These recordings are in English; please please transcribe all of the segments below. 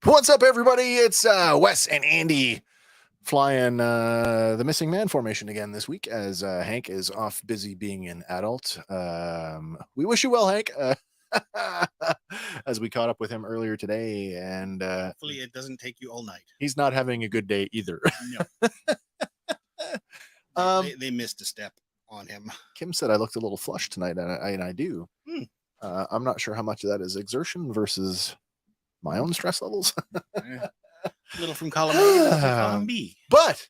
What's up, everybody? It's Wes and Andy flying the missing man formation again this week as Hank is off busy being an adult. We wish you well, Hank. As we caught up with him earlier today, and hopefully it doesn't take you all night. He's not having a good day either. No. They missed a step on him. Kim said I looked a little flushed tonight, and I do. I'm not sure how much of that is exertion versus my own stress levels. A little from column A, a little from column B. But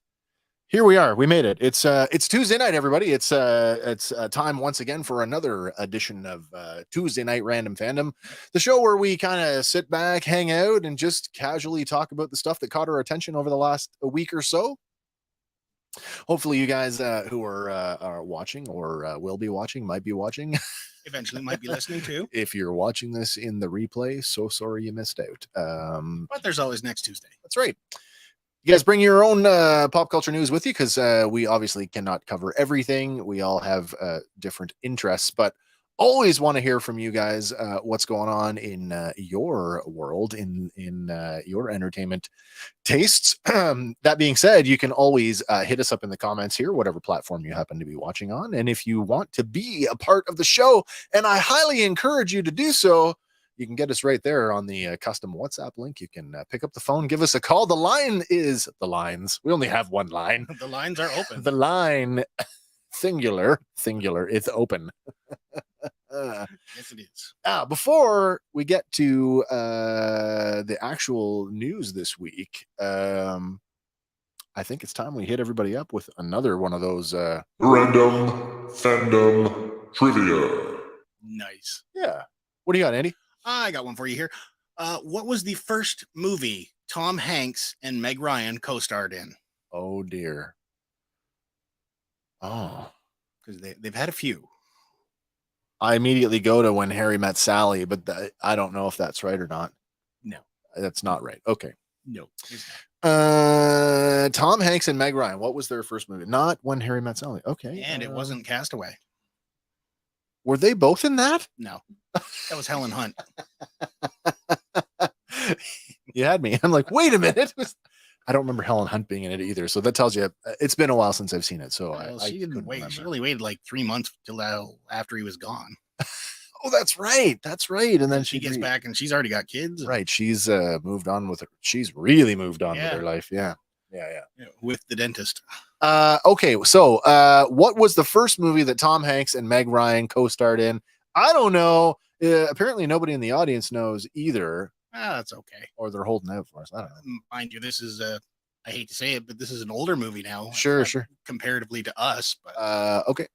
here we are. We made it. It's Tuesday night, everybody. It's time once again for another edition of Tuesday Night Random Fandom, the show where we kind of sit back, hang out, and just casually talk about the stuff that caught our attention over the last week or so. Hopefully, you guys who are watching or will be watching, might be watching. Eventually might be listening to. If you're watching this in the replay, so sorry you missed out. But there's always next Tuesday. That's right. You guys bring your own pop culture news with you because we obviously cannot cover everything. We all have different interests, but always want to hear from you guys what's going on in your world, in your entertainment tastes. That being said, you can always hit us up in the comments here, whatever platform you happen to be watching on. And if you want to be a part of the show, and I highly encourage you to do so, you can get us right there on the custom WhatsApp link. You can pick up the phone, give us a call. The line is the lines. We only have one line. The lines are open. The line, singular, is open. Yes, it is. Before we get to the actual news this week, I think it's time we hit everybody up with another one of those Random Fandom Trivia. Nice. Yeah. What do you got, Andy? I got one for you here. What was the first movie Tom Hanks and Meg Ryan co-starred in? Oh, dear. Oh. Because they've had a few. I immediately go to When Harry Met Sally, but I don't know if that's right or not. No. That's not right. Okay. No. Tom Hanks and Meg Ryan. What was their first movie? Not When Harry Met Sally. Okay. And it wasn't Castaway. Were they both in that? No. That was Helen Hunt. You had me. I'm like, wait a minute. I don't remember Helen Hunt being in it either. So that tells you it's been a while since I've seen it. So she didn't wait. Remember. She only waited like 3 months till after he was gone. Oh, that's right. That's right. And then she gets back and she's already got kids. Right. She's moved on with her. She's really moved on with her life. Yeah. With the dentist. Okay. So what was the first movie that Tom Hanks and Meg Ryan co-starred in? I don't know. Apparently nobody in the audience knows either. That's okay. Or they're holding out for us. I don't know. Mind you, this is I hate to say it, but this is an older movie now. Sure. Comparatively to us. But okay.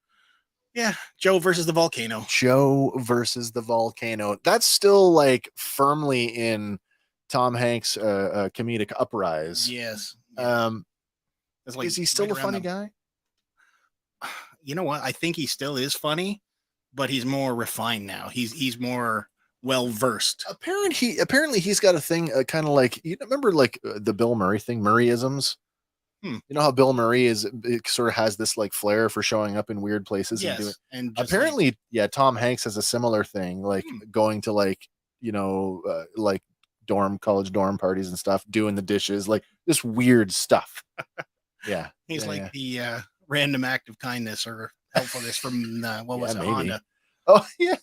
Yeah, Joe versus the volcano. Joe versus the volcano. That's still like firmly in Tom Hanks' comedic uprise. Yes. Like, is he still a funny guy? You know what? I think he still is funny, but he's more refined now. He's more well versed. Apparently he's got a thing kind of like, you remember like the Bill Murray thing, Murrayisms. You know how Bill Murray it sort of has this like flair for showing up in weird places. Yes, and apparently, Tom Hanks has a similar thing, like going to like, like college dorm parties and stuff, doing the dishes, like this weird stuff. Yeah. He's the random act of kindness or helpfulness from what was it, maybe. Honda. Oh yeah.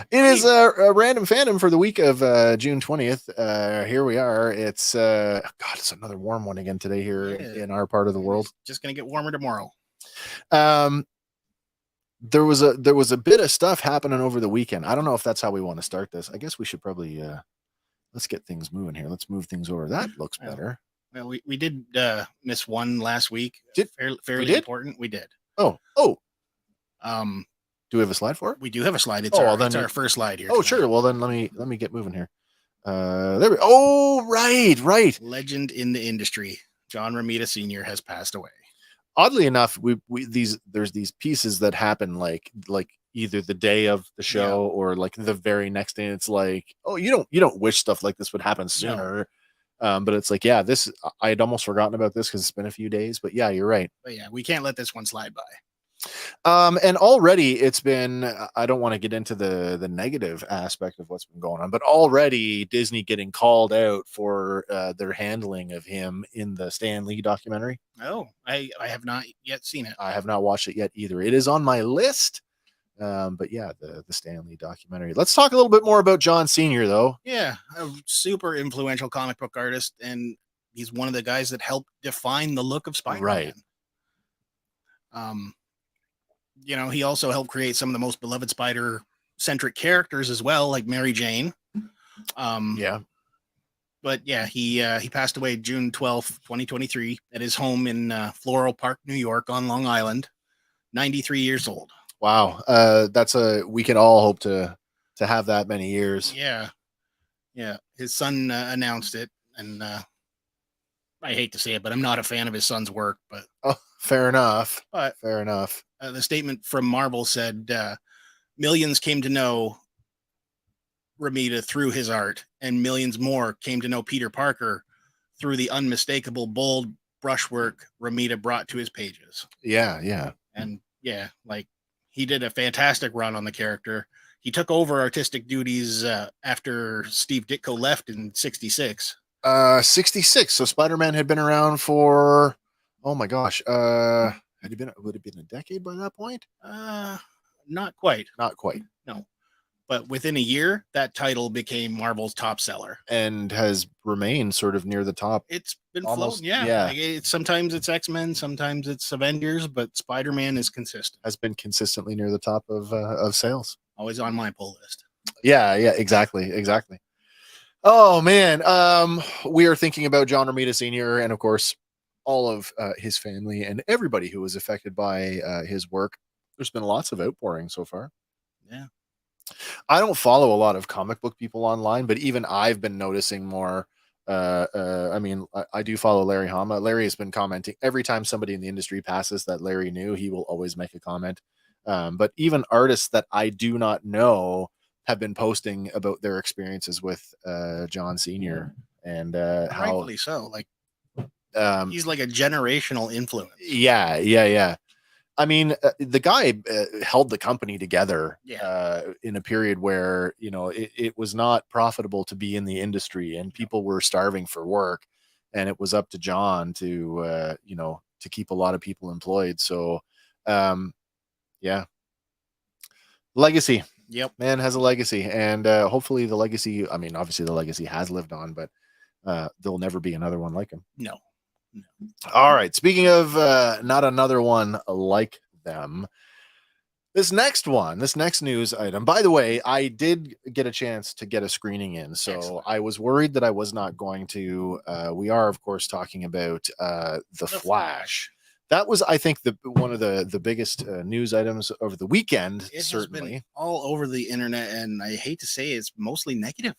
It is a random fandom for the week of June 20th. Here we are. It's it's another warm one again today here in our part of the world. It's just gonna get warmer tomorrow. There was a bit of stuff happening over the weekend. I don't know if that's how we want to start this. I guess we should probably let's get things moving here. Let's move things over. That looks better. Well, we did miss one last week. Fairly important. We did. Oh. Do we have a slide for it? We do have a slide. It's our first slide here. Oh, sure. Well, then let me get moving here. There we. Oh, right. Legend in the industry, John Romita Sr. has passed away. Oddly enough, there's these pieces that happen like either the day of the show or like the very next day. It's like, oh, you don't wish stuff like this would happen sooner. No. But it's like, I had almost forgotten about this because it's been a few days. But yeah, you're right. But yeah, we can't let this one slide by. And already it's been, I don't want to get into the negative aspect of what's been going on, but already Disney getting called out for their handling of him in the Stan Lee documentary. Oh, I have not yet seen it. I have not watched it yet either. It is on my list. But yeah, the Stan Lee documentary. Let's talk a little bit more about John Sr. though. Yeah, a super influential comic book artist, and he's one of the guys that helped define the look of Spider-Man. Right. You know, he also helped create some of the most beloved Spider-centric characters as well, like Mary Jane. Yeah. But yeah, he passed away June 12th, 2023 at his home in Floral Park, New York on Long Island, 93 years old. Wow. We can all hope to have that many years. Yeah. Yeah. His son announced it, and I hate to say it, but I'm not a fan of his son's work, but fair enough. But fair enough. The statement from Marvel said, millions came to know Romita through his art, and millions more came to know Peter Parker through the unmistakable, bold brushwork Romita brought to his pages. Yeah, yeah. And yeah, like, he did a fantastic run on the character. He took over artistic duties after Steve Ditko left in 66. 66. So Spider-Man had been around for, oh my gosh. Would it been a decade by that point? Not quite. Not quite. No. But within a year, that title became Marvel's top seller. And has remained sort of near the top. It's been almost, floating, yeah. Yeah. Like sometimes it's X-Men, sometimes it's Avengers, but Spider-Man is consistent. Has been consistently near the top of sales. Always on my pull list. Yeah, exactly. Oh man, we are thinking about John Romita Sr. and of course all of his family and everybody who was affected by his work. There's been lots of outpouring so far. Yeah. I don't follow a lot of comic book people online, but even I've been noticing more. I mean, I do follow Larry Hama. Larry has been commenting every time somebody in the industry passes that Larry knew, he will always make a comment. But even artists that I do not know have been posting about their experiences with John Sr. and how rightfully so. Like, he's like a generational influence. Yeah. I mean, the guy held the company together in a period where, you know, it was not profitable to be in the industry and people were starving for work. And it was up to John to, you know, to keep a lot of people employed. So, yeah. Legacy. Yep. Man has a legacy. And hopefully the legacy, I mean, obviously the legacy has lived on, but there'll never be another one like him. No. All right. Speaking of not another one like them, this next news item, by the way, I did get a chance to get a screening in. So excellent. I was worried that I was not going to. We are, of course, talking about the Flash. That was, I think, one of the biggest news items over the weekend. It certainly has been all over the internet, and I hate to say it's mostly negative,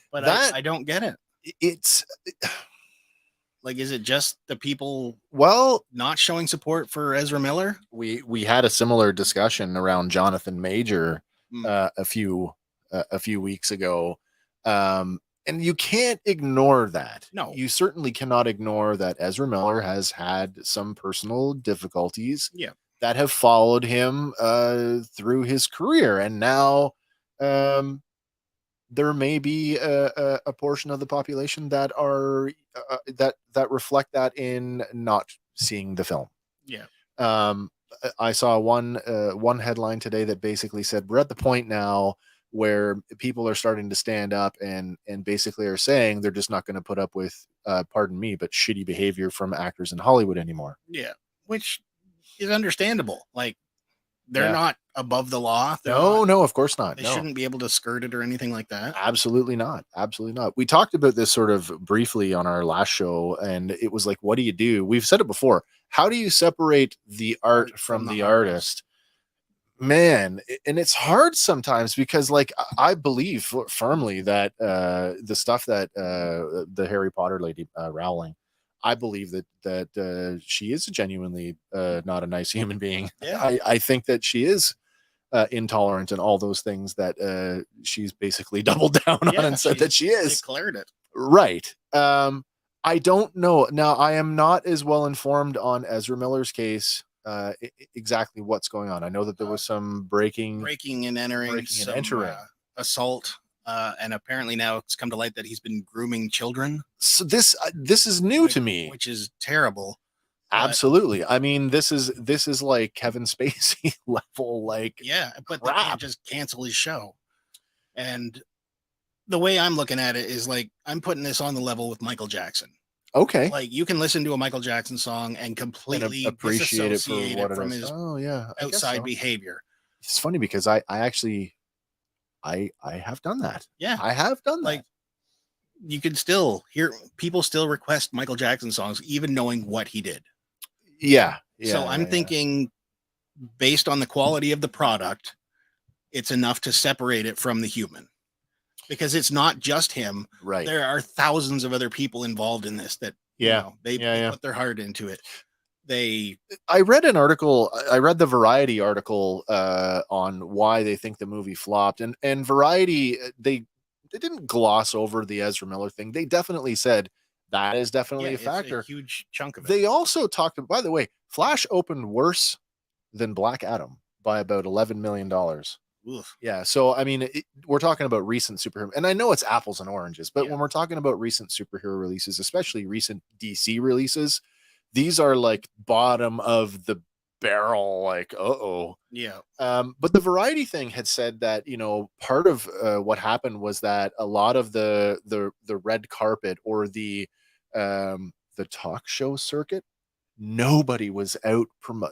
but I don't get it. It's. Like, is it just the people not showing support for Ezra Miller? We had a similar discussion around Jonathan Major a few weeks ago. And you can't ignore that. No. You certainly cannot ignore that Ezra Miller has had some personal difficulties that have followed him through his career. And now there may be a portion of the population that are that reflect that in not seeing the film. Yeah. I saw one headline today that basically said we're at the point now where people are starting to stand up and basically are saying they're just not going to put up with, pardon me, but shitty behavior from actors in Hollywood anymore. Yeah, which is understandable. Like, they're not above the law. No, of course not. They shouldn't be able to skirt it or anything like that. Absolutely not. Absolutely not. We talked about this sort of briefly on our last show, and it was like, what do you do? We've said it before. How do you separate the art from the artist? Man, and it's hard sometimes because, like, I believe firmly that the stuff that the Harry Potter lady Rowling, I believe that she is genuinely not a nice human being. Yeah. I think that she is intolerant and all those things that she's basically doubled down on and said that she is. Declared it. Right. I don't know. Now, I am not as well informed on Ezra Miller's case exactly what's going on. I know that there was some breaking and entering, assault, and apparently now it's come to light that he's been grooming children. So this is new to me, which is terrible. Absolutely. I mean, this is like Kevin Spacey level, like but crap. they can't just cancel his show. And the way I'm looking at it is like I'm putting this on the level with Michael Jackson. Okay. Like you can listen to a Michael Jackson song and completely appreciate it for what it from is. his outside behavior. It's funny because I actually I have done that. Yeah. I have done that. Like you can still hear people still request Michael Jackson songs even knowing what he did. Yeah. So I'm thinking based on the quality of the product, it's enough to separate it from the human. Because it's not just him. Right. There are thousands of other people involved in this that they put their heart into it. I read an article, I read the Variety article on why they think the movie flopped, and Variety they didn't gloss over the Ezra Miller thing. They definitely said that is definitely a factor. It's a huge chunk of it. They also talked, by the way, Flash opened worse than Black Adam by about $11 million. Oof. Yeah, so I mean, we're talking about recent superhero, and I know it's apples and oranges, but when we're talking about recent superhero releases, especially recent DC releases, these are like bottom of the barrel, like but the Variety thing had said that part of what happened was that a lot of the red carpet or the talk show circuit, nobody was out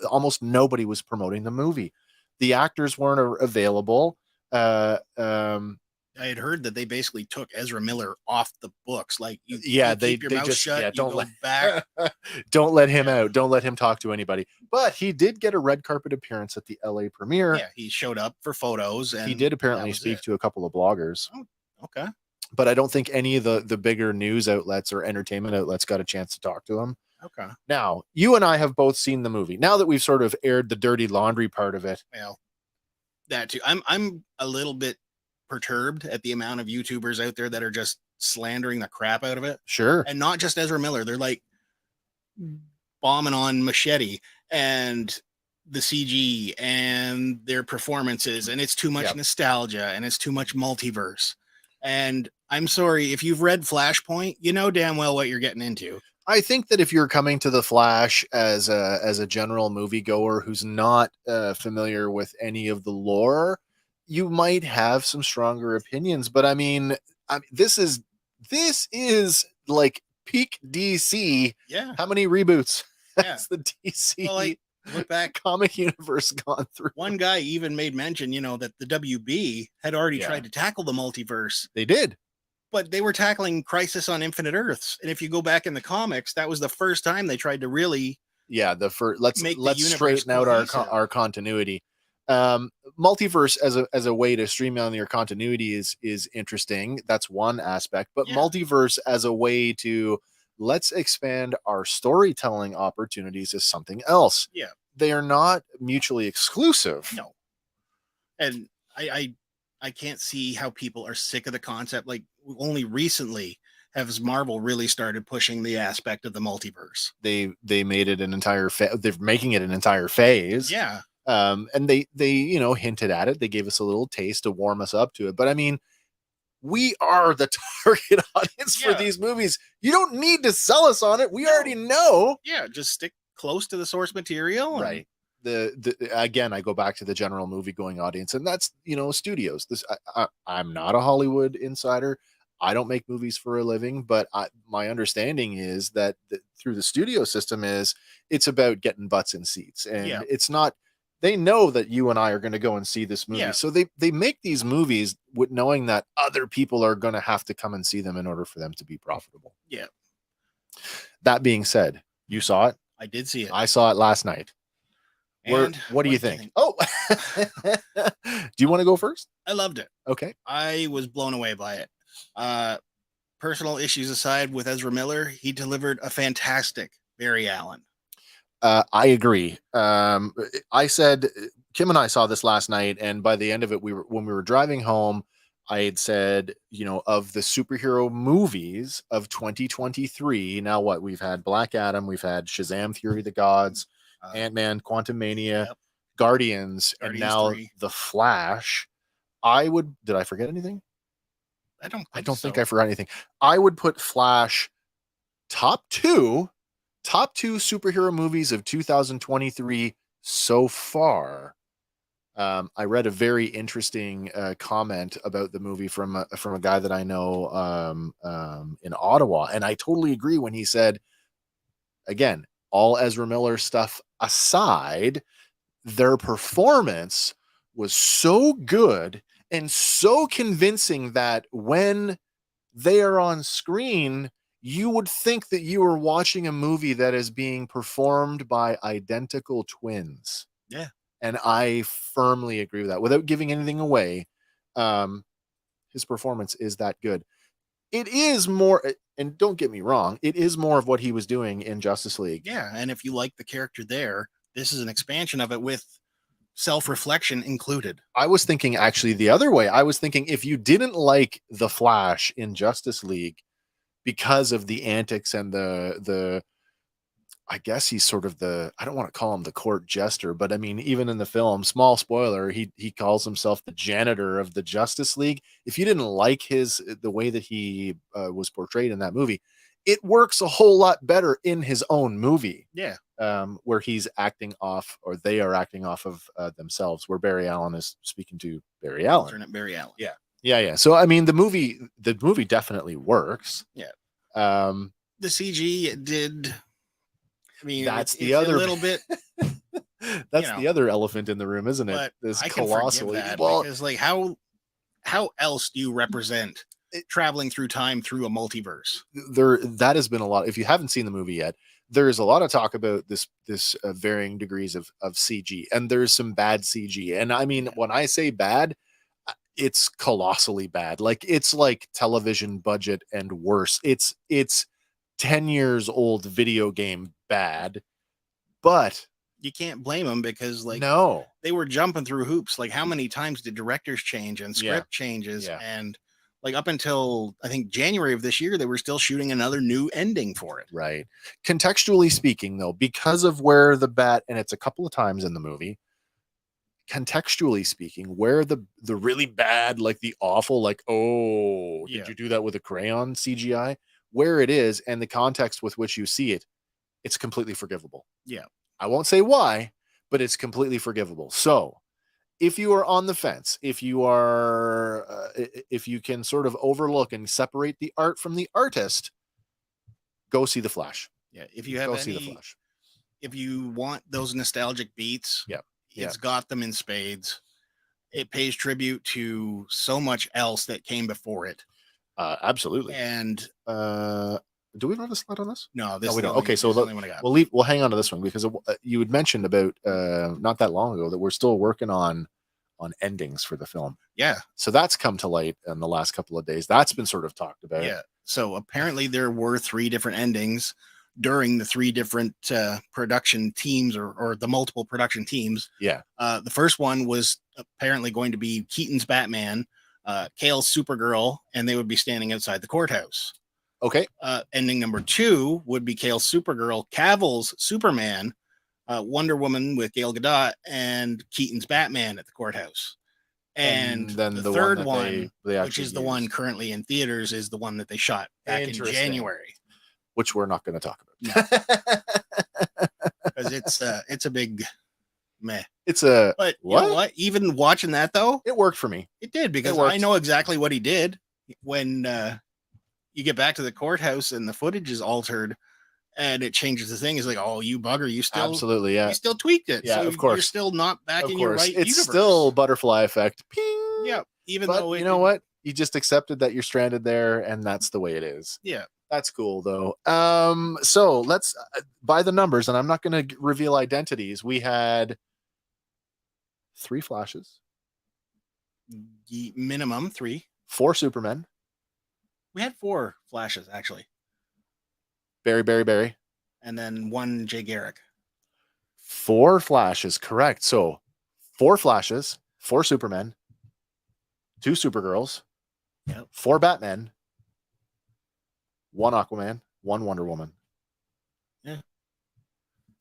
almost nobody was promoting the movie. The actors weren't available. I had heard that they basically took Ezra Miller off the books. Like, you keep your mouth shut. Don't let back. Don't let him out. Don't let him talk to anybody. But he did get a red carpet appearance at the LA premiere. Yeah, he showed up for photos, and he did apparently speak to a couple of bloggers. Oh, okay. But I don't think any of the bigger news outlets or entertainment outlets got a chance to talk to him. Okay. Now, you and I have both seen the movie. Now that we've sort of aired the dirty laundry part of it. Well, that too. I'm a little bit perturbed at the amount of YouTubers out there that are just slandering the crap out of it. Sure. And not just Ezra Miller. They're like bombing on Machete and the CG and their performances. And it's too much nostalgia and it's too much multiverse. And I'm sorry, if you've read Flashpoint, you know damn well what you're getting into. I think that if you're coming to the Flash as a general moviegoer who's not familiar with any of the lore, you might have some stronger opinions. But I mean, this is like peak DC. Yeah. How many reboots has the DC look back comic universe gone through? One guy even made mention, that the WB had already tried to tackle the multiverse. They did. But they were tackling Crisis on Infinite Earths. And if you go back in the comics, that was the first time they tried to really let's straighten out our continuity. Multiverse as a way to streamline your continuity is interesting. That's one aspect. But multiverse as a way to let's expand our storytelling opportunities is something else. Yeah. They are not mutually exclusive. No. And I can't see how people are sick of the concept. Like, only recently has Marvel really started pushing the aspect of the multiverse. They made it an entire they're making it an entire phase. Yeah. And they hinted at it. They gave us a little taste to warm us up to it. But I mean, we are the target audience for these movies. You don't need to sell us on it. We already know. Yeah, just stick close to the source material. Right. Again, I go back to the general movie going audience, and that's studios. I'm not a Hollywood insider. I don't make movies for a living, but my understanding is that through the studio system it's about getting butts in seats, and it's not. They know that you and I are going to go and see this movie, so they make these movies with knowing that other people are going to have to come and see them in order for them to be profitable. Yeah. That being said, you saw it. I did see it. I saw it last night. And what do you think? Oh, do you want to go first? I loved it. Okay. I was blown away by it. Personal issues aside with Ezra Miller, he delivered a fantastic Barry Allen. I agree. I said, Kim and I saw this last night, and by the end of it, when we were driving home, I had said, of the superhero movies of 2023, now what? We've had Black Adam, we've had Shazam! Fury of the Gods, Ant-Man, Quantumania, Yep. Guardians, and Guardians now 3. The Flash. Did I forget anything? I don't think I forgot anything. I would put Flash top two superhero movies of 2023 so far. I read a very interesting comment about the movie from a guy that I know in Ottawa, and I totally agree when he said, again, all Ezra Miller stuff aside, their performance was so good and so convincing that when they are on screen, you would think that you were watching a movie that is being performed by identical twins. Yeah. And I firmly agree with that. Without giving anything away, his performance is that good. It is more, and don't get me wrong, it is more of what he was doing in Justice League. Yeah, and if you like the character there, this is an expansion of it with self-reflection included. I was thinking actually the other way. I was thinking if you didn't like the Flash in Justice League because of the antics and the I guess he's sort of I don't want to call him the court jester, but I mean, even in the film, small spoiler, he calls himself the janitor of the Justice League. If you didn't like the way that he was portrayed in that movie, it works a whole lot better in his own movie. Yeah. Where he's acting off, or they are acting off of themselves, where Barry Allen is speaking to Barry Allen. Alternate Barry Allen. Yeah. So I mean, the movie definitely works. Yeah. The CG did. I mean, that's it's a little bit. That's the other elephant in the room, isn't it? But This I can colossally forgive that because, like, how else do you represent traveling through time through a multiverse? That has been a lot. If you haven't seen the movie yet, there is a lot of talk about this varying degrees of CG, and there's some bad CG. And I mean, when I say bad, it's colossally bad. Like, it's like television budget and worse. It's 10 years old video game bad, but you can't blame them because, like, no, they were jumping through hoops. Like, how many times did directors change and script changes? Yeah. And like, up until I think January of this year, they were still shooting another new ending for it. Right. Contextually speaking, though, because of where the bat, and it's a couple of times in the movie, contextually speaking, where the really bad, like the awful, like, oh, did you do that with a crayon CGI? Where it is and the context with which you see it, it's completely forgivable. Yeah. I won't say why, but it's completely forgivable. So if you are on the fence, if you can sort of overlook and separate the art from the artist, go see The Flash. Yeah. If you have see The Flash. If you want those nostalgic beats, it's got them in spades. It pays tribute to so much else that came before it. Absolutely. And do we have a slide on this? No, we don't. Okay, so we'll hang on to this one because you had mentioned about not that long ago that we're still working on endings for the film. Yeah. So that's come to light in the last couple of days. That's been sort of talked about. Yeah. So apparently there were 3 different endings during the 3 different production teams or the multiple production teams. Yeah. The first one was apparently going to be Keaton's Batman, Kale's Supergirl, and they would be standing outside the courthouse. Okay. Ending number 2 would be Kale's Supergirl, Cavill's Superman, Wonder Woman with Gal Gadot, and Keaton's Batman at the courthouse. And then the third one, which is the one currently in theaters, is the one that they shot back in January. Which we're not going to talk about. Because it's a big meh. But you know what? Even watching that, though, it worked for me. It did, because I know exactly what he did when you get back to the courthouse and the footage is altered and it changes the thing. It's like, oh, you bugger, you still absolutely, yeah, you still tweaked it. Yeah, so of course, you're still not back in your right it's universe. Still butterfly effect. Ping. Yeah, even but though you know what, you just accepted that you're stranded there, and that's the way it is. Yeah, that's cool though. So let's by the numbers, and I'm not going to reveal identities. We had 3 Flashes, minimum 3, 4 Supermen. We had 4 Flashes, actually. Barry. And then 1 Jay Garrick. 4 Flashes, correct. So 4 Flashes, 4 Supermen, 2 Supergirls, 4 Batmen, 1 Aquaman, 1 Wonder Woman. Yeah.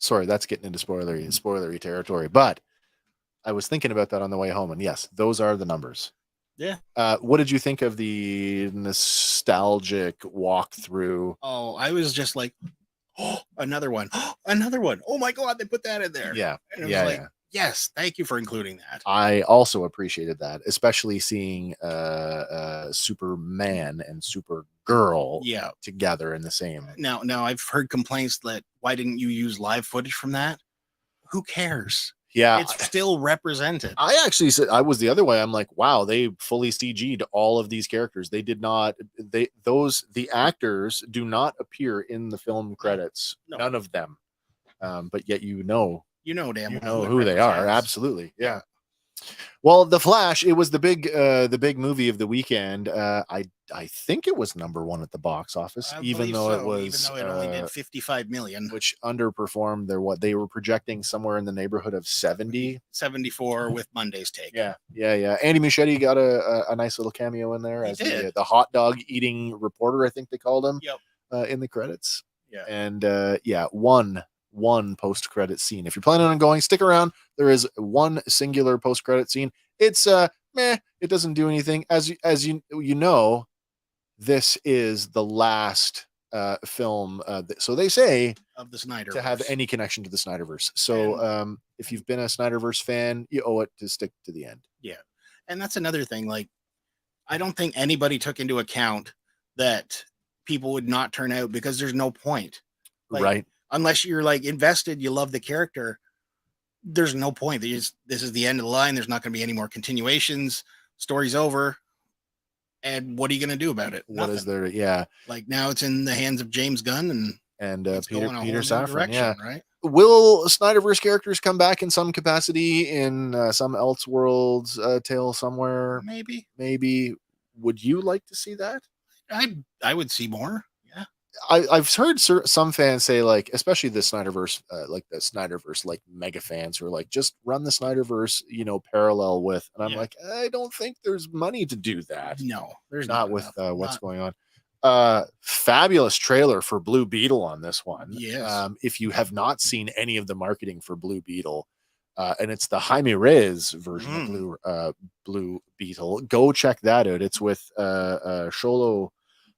Sorry, that's getting into spoilery territory. But I was thinking about that on the way home, and yes, those are the numbers. Yeah. What did you think of the nostalgic walkthrough? Oh, I was just like, oh, another one, another one. Oh my god, they put that in there. Yeah, And it was yeah, like, yeah. yes, thank you for including that. I also appreciated that, especially seeing Superman and Supergirl Yeah. together in the same. Now I've heard complaints that why didn't you use live footage from that? Who cares? Yeah, It's still represented. I actually said I was the other way. I'm like, wow, they fully CG'd all of these characters. They did not. The actors do not appear in the film credits. No. None of them. But yet damn you know well who they are. represents. Absolutely, yeah. Well, The Flash, it was the big movie of the weekend. I think it was number one at the box office, even though it only did 55 million, which underperformed what they were projecting somewhere in the neighborhood of 70. 74 with Monday's take. Yeah. Andy Muschietti got a nice little cameo in there He as did. the hot dog eating reporter, I think they called him. Yep. In the credits. Yeah. And one post-credit scene. If you're planning on going, stick around. There is one singular post-credit scene. It's meh. It doesn't do anything. As you know, this is the last film. So they say Of the Snyderverse. to have any connection to the Snyderverse. So if you've been a Snyderverse fan, you owe it to stick to the end. Yeah, and that's another thing. Like, I don't think anybody took into account that people would not turn out because there's no point. Like, right. Unless you're like invested, you love the character. There's no point. This is the end of the line. There's not going to be any more continuations. Story's over. And what are you going to do about it? What is there? Yeah. Like, now it's in the hands of James Gunn and Peter Safran. Yeah. Right. Will Snyderverse characters come back in some capacity in some Elseworlds tale somewhere? Maybe. Would you like to see that? I would see more. Yeah. I've heard some fans say, like, especially the Snyderverse, like mega fans who are like, just run the Snyderverse, parallel with. And I'm like, I don't think there's money to do that. No, there's not with what's going on. Fabulous trailer for Blue Beetle on this one. Yes. If you have not seen any of the marketing for Blue Beetle, and it's the Jaime Reyes version of Blue Beetle, go check that out. It's with Xolo.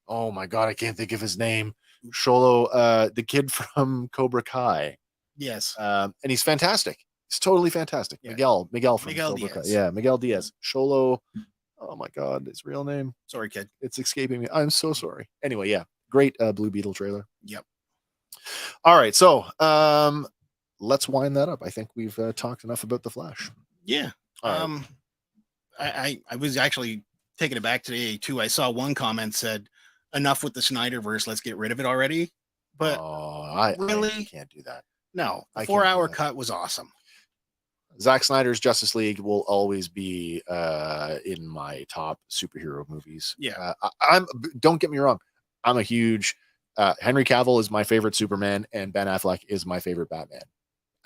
Oh my god, I can't think of his name. Xolo, the kid from Cobra Kai. Yes. And he's fantastic. He's totally fantastic. Yeah. Miguel from Cobra Kai. Yeah, Miguel Diaz. Xolo. Oh my god, his real name. Sorry, kid. It's escaping me. I'm so sorry. Anyway, yeah. Great Blue Beetle trailer. Yep. All right, so let's wind that up. I think we've talked enough about the Flash. Yeah. Right. I was actually taking it back today too. I saw one comment said, enough with the Snyderverse, let's get rid of it already. But I can't do that. No, the 4-hour cut was awesome. Zack Snyder's Justice League will always be in my top superhero movies. Yeah. Don't get me wrong. I'm a huge Henry Cavill is my favorite Superman and Ben Affleck is my favorite Batman.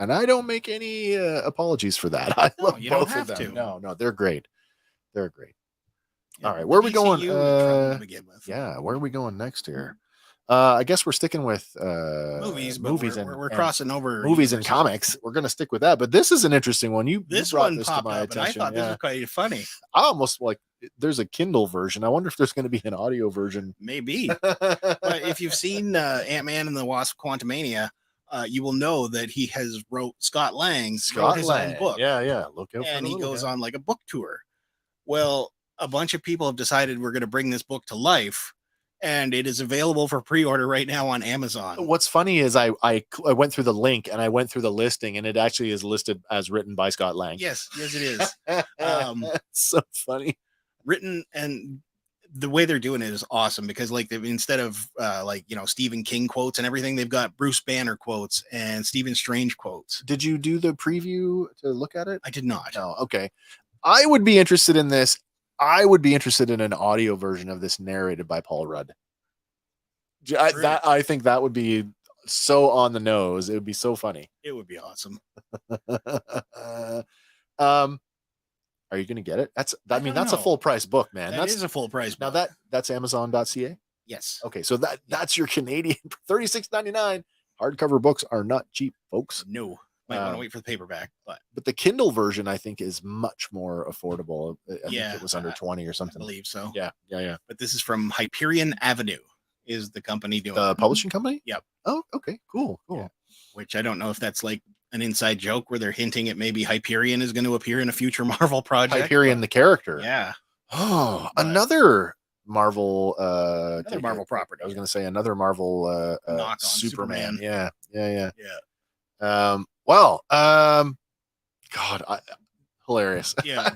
And I don't make any apologies for that. I love both of them. No, they're great. They're great. Yeah, all right, where are we going? Yeah, where are we going next here? I guess we're sticking with movies, but we're crossing over movies and comics. We're going to stick with that, but this is an interesting one. This brought one this popped to my up, attention. and I thought this was quite funny. I almost there's a Kindle version. I wonder if there's going to be an audio version. Maybe. But if you've seen Ant-Man and the Wasp: Quantumania, you will know that he has Scott Lang wrote his own book. Yeah. Look out! And he goes on like a book tour. Well, a bunch of people have decided we're going to bring this book to life, and it is available for pre-order right now on Amazon. What's funny is I went through the link and I went through the listing, and it actually is listed as written by Scott Lang. Yes, it is. So funny. Written, and the way they're doing it is awesome because instead of Stephen King quotes and everything, they've got Bruce Banner quotes and Stephen Strange quotes. Did you do the preview to look at it? I did not. No. Okay. I would be interested in this. I would be interested in an audio version of this narrated by Paul Rudd. I think that would be so on the nose. It would be so funny. It would be awesome. Are you going to get it? That's a full price book, man. That is a full price book. Now that's Amazon.ca. Yes. Okay, so that's your Canadian $36.99. Hardcover books are not cheap, folks. No, might want to wait for the paperback, but the Kindle version I think is much more affordable. I think yeah, it was under 20 or I something. believe so. Yeah. But this is from Hyperion Avenue, is the company doing The it. publishing company? Yep. Oh, okay, cool. Yeah. Which I don't know if that's like an inside joke where they're hinting at maybe Hyperion is going to appear in a future Marvel project. Hyperion, the character. Yeah. Oh, But- another Marvel property. I was going to say another Marvel Knock on Superman. Superman. Yeah. Yeah. God, hilarious. Yeah.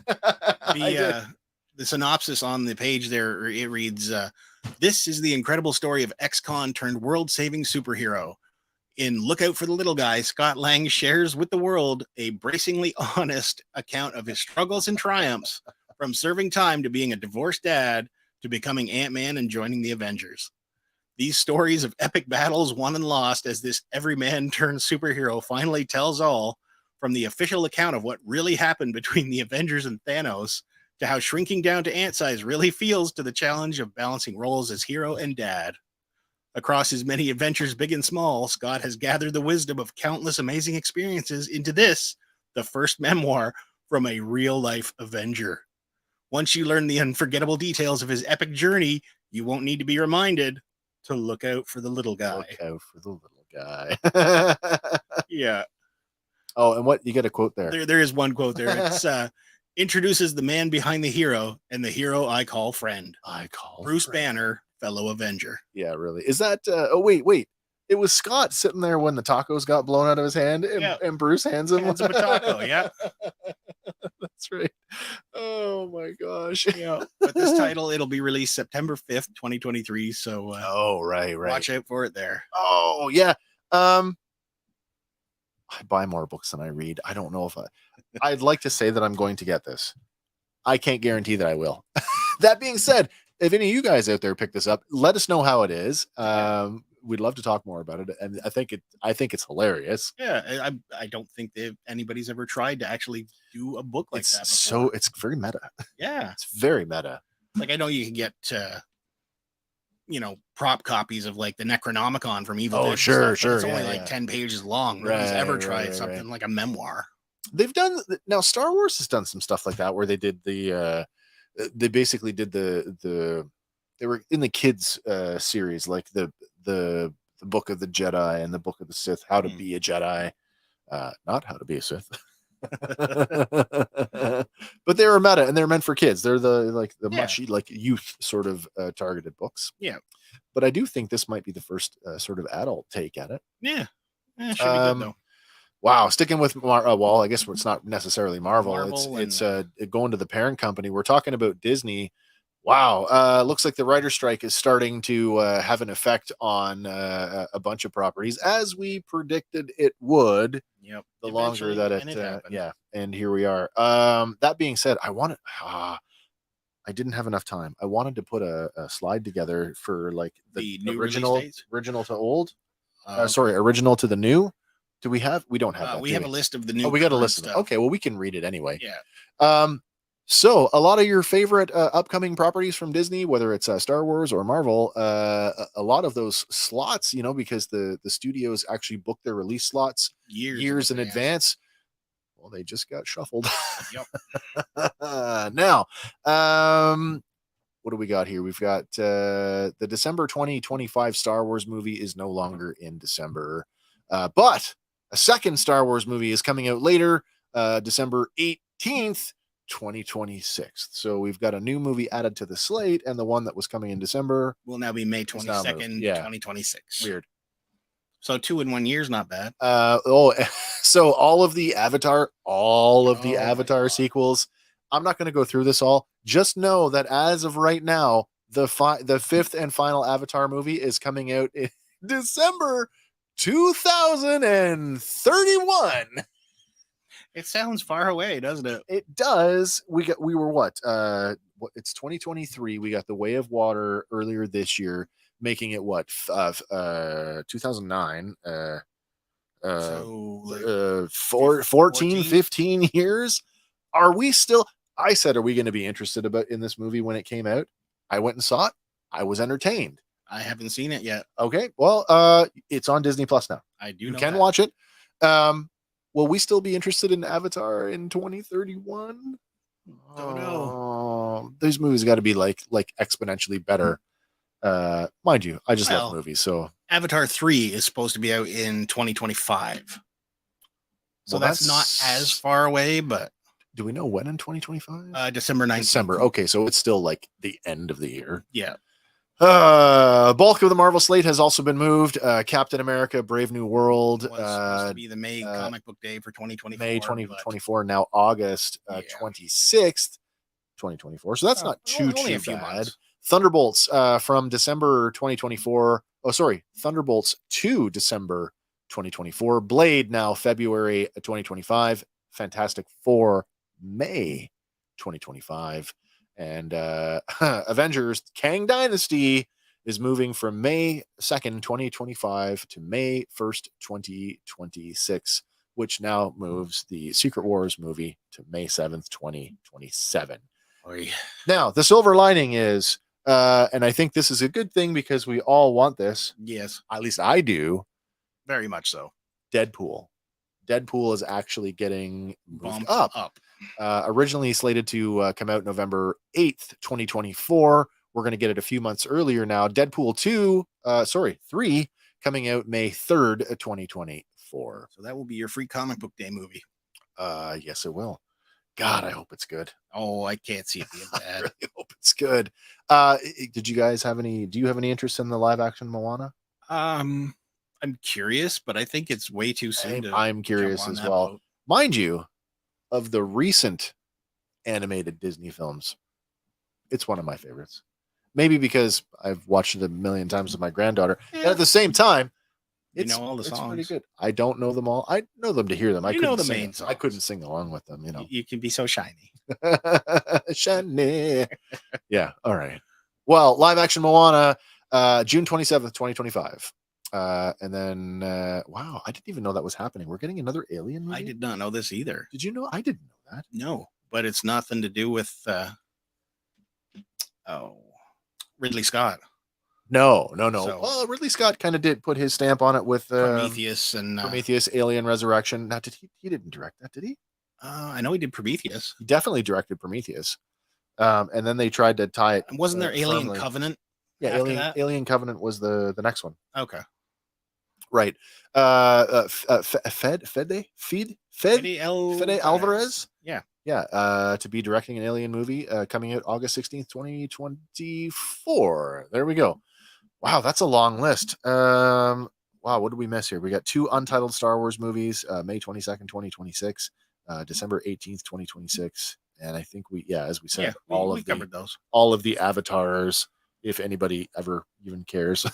The synopsis on the page there, it reads, this is the incredible story of ex-con turned world-saving superhero. In Look Out for the Little Guy, Scott Lang shares with the world a bracingly honest account of his struggles and triumphs, from serving time to being a divorced dad to becoming Ant-Man and joining the Avengers. These stories of epic battles won and lost as this everyman turned superhero finally tells all, from the official account of what really happened between the Avengers and Thanos, to how shrinking down to ant size really feels, to the challenge of balancing roles as hero and dad. Across his many adventures, big and small, Scott has gathered the wisdom of countless amazing experiences into this, the first memoir from a real-life Avenger. Once you learn the unforgettable details of his epic journey, you won't need to be reminded to look out for the little guy. Look out for the little guy. Yeah. Oh, and what you get a quote there? There is one quote there. It's introduces the man behind the hero, and the hero I call friend. Bruce Banner, fellow Avenger. Yeah, really. Is that wait. It was Scott sitting there when the tacos got blown out of his hand, and Bruce hands him a taco. Yeah. That's right. Oh my gosh. Yeah. But this title, it'll be released September 5th, 2023. So right. Watch out for it there. Oh yeah. I buy more books than I read. I don't know if I'd like to say that I'm going to get this. I can't guarantee that I will. That being said, if any of you guys out there pick this up, let us know how it is. We'd love to talk more about it, and I think it's hilarious. Yeah, I don't think anybody's ever tried to actually do a book like that before. So it's very meta. Yeah, it's very meta. Like I know you can get prop copies of like the Necronomicon from Evil Dead. Sure. It's only like 10 pages long. Nobody's ever tried something like a memoir. They've done now. Star Wars has done some stuff like that where they did they basically did they were in the kids series, like the Book of the Jedi and the Book of the Sith, how to be a Jedi, not how to be a Sith. But they were meta and they're meant for kids. They're much like youth sort of targeted books. Yeah. But I do think this might be the first sort of adult take at it. Yeah. Should be good though. Wow, sticking with I guess it's not necessarily Marvel. It's going to the parent company. We're talking about Disney. Wow, looks like the writer strike is starting to have an effect on a bunch of properties, as we predicted it would. Yep. The longer that and here we are. That being said, I didn't have enough time. I wanted to put a slide together for like the original to old. Original to the new. Do we have? We don't have that. We have a list of the new. Oh, we got a list of them. Okay, well, we can read it anyway. Yeah. So a lot of your favorite upcoming properties from Disney, whether it's Star Wars or Marvel, a lot of those slots, because the studios actually book their release slots years in advance. Well, they just got shuffled. Yep. Now, what do we got here? We've got the December 2025 Star Wars movie is no longer in December, but a second Star Wars movie is coming out later, December 18th, 2026. So we've got a new movie added to the slate, and the one that was coming in December will now be May 22nd, 2026. Weird. So 2 in 1 year is not bad. So all of the Avatar sequels, I'm not going to go through this all. Just know that as of right now, the fifth and final Avatar movie is coming out in December 2031. It sounds far away, doesn't it? It does. We were what? It's 2023. We got The Way of Water earlier this year, making it what? 2009. 14, 15 years. Are we still? I said, are we going to be interested in this movie when it came out? I went and saw it. I was entertained. I haven't seen it yet. Okay, well, it's on Disney Plus now. I do You know can that. watch it. Will we still be interested in Avatar in 2031? Don't know. These movies got to be like exponentially better. Mind you, I just love Well, movies, so Avatar 3 is supposed to be out in 2025. So well, that's not as far away, but do we know when in 2025? December 19th. December. Okay, so it's still like the end of the year. Yeah. Bulk of the Marvel slate has also been moved. Captain America: Brave New World Was supposed to be the May comic book day for 2024. May 2024. Now August 26th, 2024. So that's not too only a bad. few months. Thunderbolts from December 2024. Oh, sorry, Thunderbolts to December 2024. Blade now February 2025. Fantastic Four May 2025. And Avengers Kang Dynasty is moving from May 2nd, 2025 to May 1st, 2026, which now moves the Secret Wars movie to May 7th, 2027. Oy. Now, the silver lining is, and I think this is a good thing because we all want this. Yes. At least I do. Very much so. Deadpool. Deadpool is actually getting moved Bumped up. Originally slated to come out November 8th, 2024. We're going to get it a few months earlier now. Deadpool 3 coming out May 3rd, 2024. So that will be your free comic book day movie. Yes, it will. God, I hope it's good. Oh, I can't see it being I bad. really hope it's good. Do you have any interest in the live action Moana? I'm curious, but I think it's way too soon. I'm curious as well. Boat. Mind you, of the recent animated Disney films, it's one of my favorites. Maybe because I've watched it a million times with my granddaughter. And at the same time, You know all the it's songs. pretty good. I don't know them all. I know them to hear them. I You know couldn't the sing main them. I couldn't sing along with them, You can be so shiny. Shiny. Yeah. All right. Well, live action Moana, June 27th, 2025. And then wow, I didn't even know that was happening. We're getting another Alien movie. I did not know this either. Did you know? I didn't know that. No, but it's nothing to do with Ridley Scott. No. So- Well, Ridley Scott kind of did put his stamp on it with Prometheus and Prometheus, Alien Resurrection. Now, he didn't direct that, did he? I know he did Prometheus. He definitely directed Prometheus. And then they tried to tie it. And wasn't there Alien firmly. Covenant? Yeah, after that? Alien Covenant was the next one. Okay. Right. Fede Alvarez. Yeah. Yeah. To be directing an Alien movie coming out August 16th, 2024. There we go. Wow, that's a long list. Wow, what did we miss here? We got 2 untitled Star Wars movies, May 22nd, 2026, December 18th, 2026. And I think as we said, we covered those. All of the avatars, if anybody ever even cares.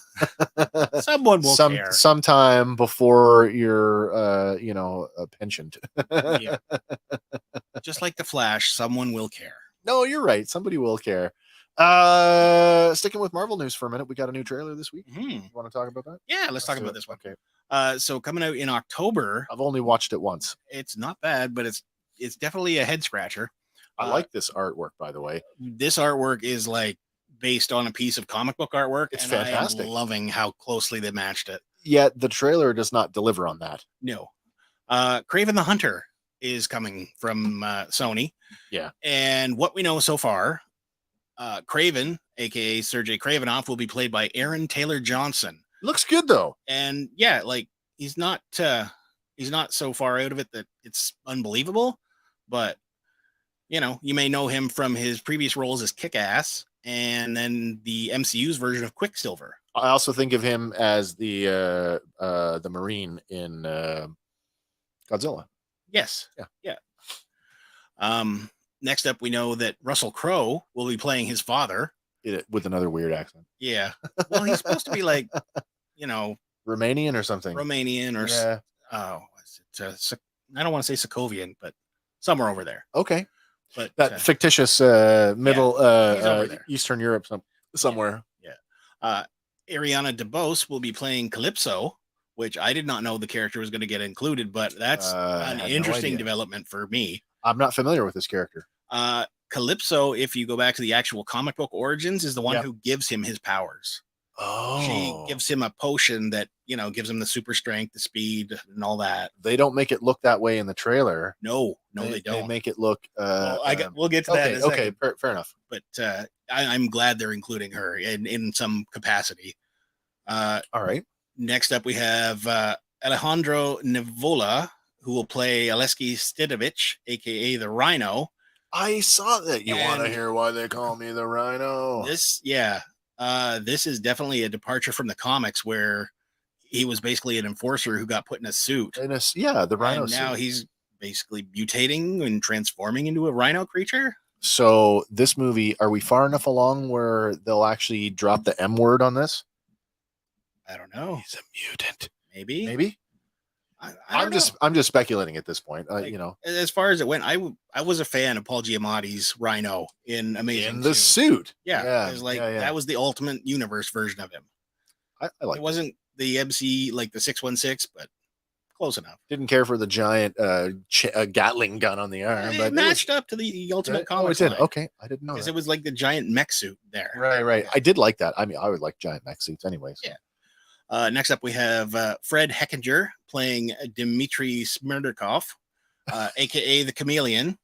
Someone will care. Sometime before you're pensioned. Yeah. Just like the Flash, someone will care. No, you're right. Somebody will care. Sticking with Marvel news for a minute, we got a new trailer this week. You want to talk about that? Yeah, let's talk about this one. Okay. So coming out in October. I've only watched it once. It's not bad, but it's definitely a head scratcher. I like this artwork, by the way. This artwork is like based on a piece of comic book artwork. It's and fantastic. I am loving how closely they matched it. Yet the trailer does not deliver on that. No. Kraven the Hunter is coming from Sony. Yeah. And what we know so far, Kraven, aka Sergei Kravinoff, will be played by Aaron Taylor Johnson. Looks good though. And yeah, like he's not so far out of it that it's unbelievable, but you may know him from his previous roles as Kick-Ass and then the MCU's version of Quicksilver. I also think of him as the Marine in Godzilla. Yes. Yeah. Next up, we know that Russell Crowe will be playing his father. With another weird accent. Yeah. Well, he's supposed to be like, Romanian or something. Romanian or yeah. I don't want to say Sokovian, but somewhere over there. Okay. But that fictitious middle Eastern Europe somewhere. Yeah. Ariana DeBose will be playing Calypso, which I did not know the character was going to get included, but that's an interesting development for me. I'm not familiar with this character. Calypso, if you go back to the actual comic book origins, is the one who gives him his powers. Oh, She gives him a potion that, gives him the super strength, the speed, and all that. they don't make it look that way in the trailer. No, they They don't. make it look. We'll get to that in a Okay, second. fair enough. But I'm glad they're including her in some capacity. All right. Next up, we have Alejandro Nivola, who will play Aleski Stidovich, aka the Rhino. I saw that. You want to And hear why they call me the Rhino? This is definitely a departure from the comics where he was basically an enforcer who got put in a suit. The Rhino. And now he's basically mutating and transforming into a rhino creature. So this movie, are we far enough along where they'll actually drop the M word on this? I don't know. He's a mutant. Maybe. I'm just speculating at this point. As far as it went, I was a fan of Paul Giamatti's Rhino in Amazing. In the suit. Yeah. It was that was the Ultimate Universe version of him. I like it. Wasn't the MC like the 616, but close enough. Didn't care for the giant Gatling gun on the arm, It but matched up to the Ultimate Comics. Oh, it did. Okay, I didn't know because that. it was like the giant mech suit there. Right. Yeah. I did like that. I mean, I would like giant mech suits anyways. Yeah. Next up, we have Fred Heckinger playing Dmitry Smerdyakov, aka the Chameleon.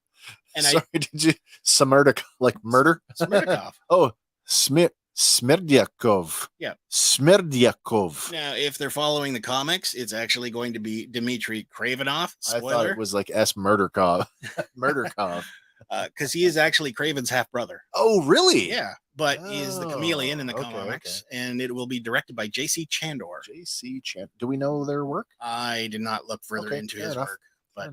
And Sorry, did you Smerdyakov like murder? Smerdyakov. Oh, Smerdyakov. Yeah. Smerdyakov. Now, if they're following the comics, it's actually going to be Dmitry Kravinoff. Spoiler. I thought it was like S. Murderkov. Murderkov. Because he is actually Kraven's half brother. Oh, really? Yeah, but he's the Chameleon in the okay, comics, and it will be directed by J.C. Chandor. Do we know their work? I did not look further into his work, but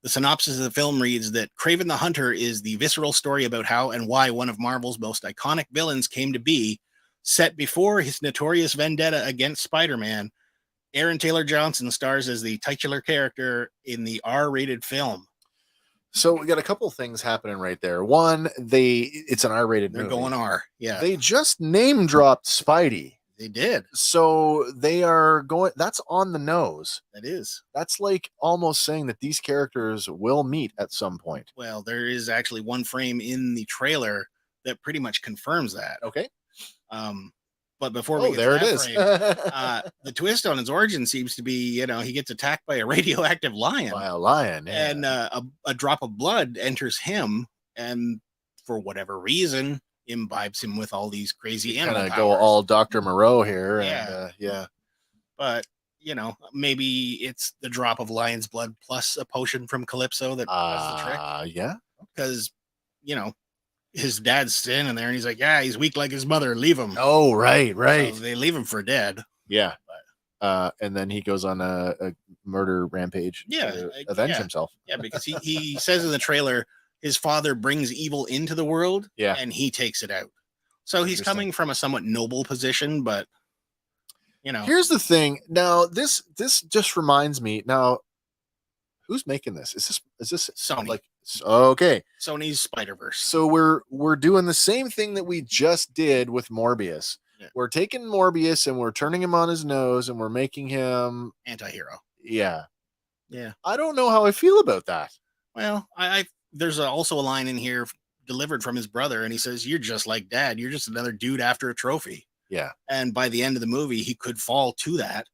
the synopsis of the film reads that Kraven the Hunter is the visceral story about how and why one of Marvel's most iconic villains came to be, set before his notorious vendetta against Spider-Man. Aaron Taylor Johnson stars as the titular character in the R-rated film. So we got a couple things happening right there. One, it's an R-rated movie. They're going R. Yeah. They just name dropped Spidey. They did. So they are going, that's on the nose. That is. That's like almost saying that these characters will meet at some point. Well, there is actually one frame in the trailer that pretty much confirms that. Okay. But before we get there to it that is. frame, the twist on his origin seems to be, he gets attacked by a radioactive lion. By a lion, yeah. And a drop of blood enters him, and for whatever reason, imbibes him with all these crazy animal powers. Go all Dr. Moreau here. Yeah. And, yeah. But, maybe it's the drop of lion's blood plus a potion from Calypso that does the trick. Yeah. Because, his dad's standing there and he's like, yeah, he's weak like his mother. Leave him. Oh, right. So they leave him for dead. Yeah. And then he goes on a murder rampage to avenge himself. Yeah, because he says in the trailer, his father brings evil into the world and he takes it out. So he's coming from a somewhat noble position, but, Here's the thing. Now, this just reminds me. Now, who's making this? Is this Sony? Okay, Sony's Spider-Verse. So we're doing the same thing that we just did with Morbius. Yeah. We're taking Morbius and we're turning him on his nose and we're making him anti-hero. Yeah. I don't know how I feel about that. Well, there's also a line in here delivered from his brother, and he says, "You're just like Dad. You're just another dude after a trophy." Yeah. And by the end of the movie, he could fall to that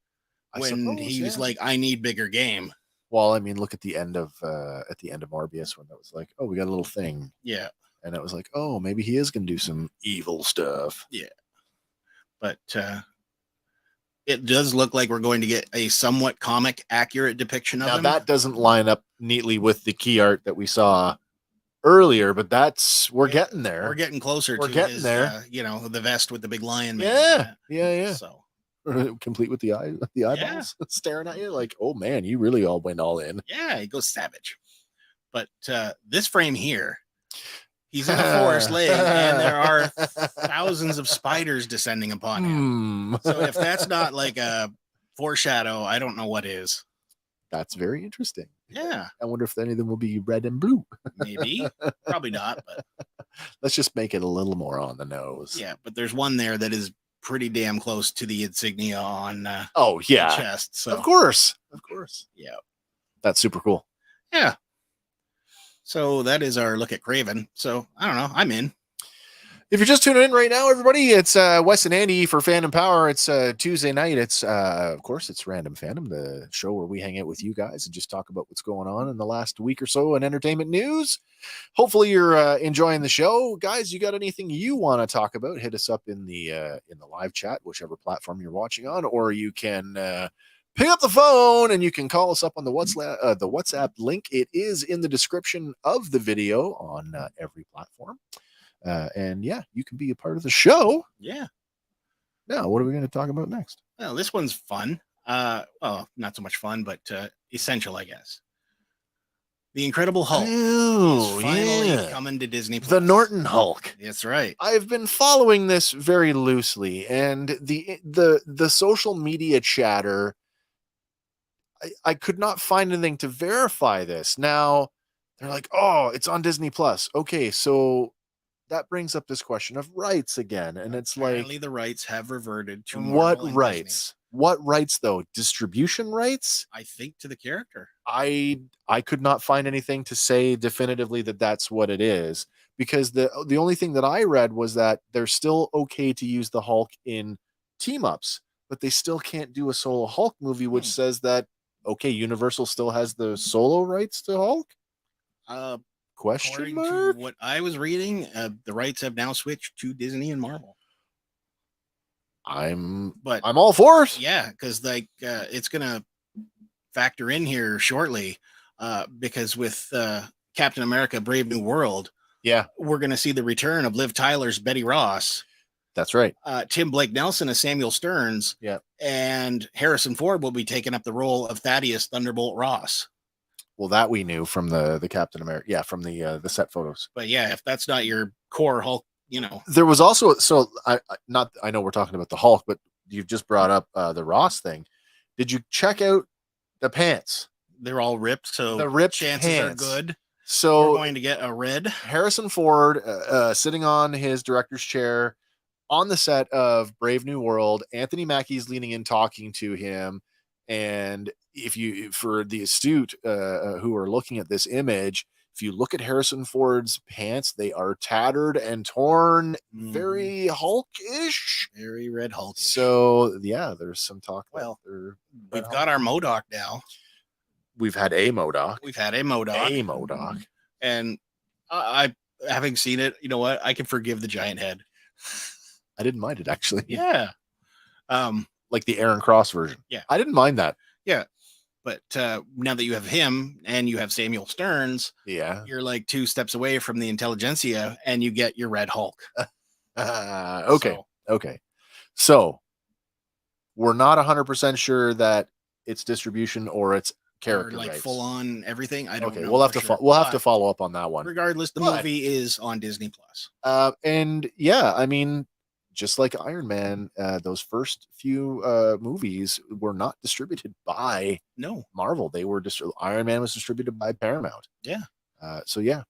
when he was like, "I need bigger game." Well, I mean, look at the end of Morbius when that was like, oh, we got a little thing. Yeah. And it was like, oh, maybe he is going to do some evil stuff. Yeah. But it does look like we're going to get a somewhat comic accurate depiction of him. Now, that doesn't line up neatly with the key art that we saw earlier, but we're getting there. We're getting closer to his, there. The vest with the big lion. Man. Yeah. So. Complete with the eyeballs staring at you like, oh man, you really all went all in. Yeah, he goes savage. But this frame here, he's in a forest lake and there are thousands of spiders descending upon him. So if that's not like a foreshadow, I don't know what is. That's very interesting. Yeah. I wonder if any of them will be red and blue. Maybe. Probably not, but let's just make it a little more on the nose. Yeah, but there's one there that is pretty damn close to the insignia on the chest. So of course. Yeah. That's super cool. Yeah. So that is our look at Kraven. So I don't know. I'm in. If you're just tuning in right now, everybody, it's Wes and Andy for Fandom Power. It's Tuesday night. It's of course it's Random Fandom, the show where we hang out with you guys and just talk about what's going on in the last week or so in entertainment news. Hopefully, you're enjoying the show, guys. You got anything you want to talk about? Hit us up in the live chat, whichever platform you're watching on, or you can pick up the phone and you can call us up on the WhatsApp link. It is in the description of the video on every platform. And yeah, you can be a part of the show. Yeah. Now, what are we going to talk about next? Well, this one's fun. Well, not so much fun, but essential, I guess. The Incredible Hulk is finally coming to Disney+. The Norton Hulk. That's right. I've been following this very loosely, and the social media chatter, I could not find anything to verify this. Now, they're like, oh, it's on Disney+. Okay, so that brings up this question of rights again, and it's Apparently like the rights have reverted to what Marvel and rights? Disney. What rights though? Distribution rights? I think to the character. I could not find anything to say definitively that that's what it is, because the only thing that I read was that they're still okay to use the Hulk in team ups, but they still can't do a solo Hulk movie, which says that okay, Universal still has the solo rights to Hulk. Question According mark? to what I was reading, the rights have now switched to Disney and Marvel. I'm But all for it. yeah, because like it's gonna factor in here shortly, because with Captain America: Brave New World, Yeah, we're gonna see the return of Liv Tyler's Betty Ross. that's right. Tim Blake Nelson as Samuel Stearns. Yeah, and Harrison Ford will be taking up the role of Thaddeus Thunderbolt Ross. well, that we knew from the Captain America. Yeah, from the set photos. But yeah, if that's not your core Hulk, you know. There was also I know we're talking about the Hulk, but you've just brought up the Ross thing. Did you check out the pants? They're all ripped, so The ripped chances pants are good. So we're going to get a red Harrison Ford sitting on his director's chair on the set of Brave New World. Anthony Mackie's leaning in, talking to him, and for the astute who are looking at this image, if you look at Harrison Ford's pants, they are tattered and torn, very Hulk-ish, very red Hulk. So yeah, there's some talk. Well, we've got our MODOK now. We've had a MODOK. And I having seen it, you know what? I can forgive the giant head. I didn't mind it, actually. Yeah. Like the Aaron Cross version. Yeah. I didn't mind that. Yeah. But now that you have him and you have Samuel Stearns, yeah, you're like 2 steps away from the intelligentsia and you get your Red Hulk. Okay. So we're not 100% sure that it's distribution or it's character like rights. full on everything. I don't know. We'll have to we'll have to follow up on that one. Regardless, the movie is on Disney+. And yeah, I mean, just like Iron Man, those first few movies were not distributed by Marvel. They were Iron Man was distributed by Paramount. Yeah. So yeah.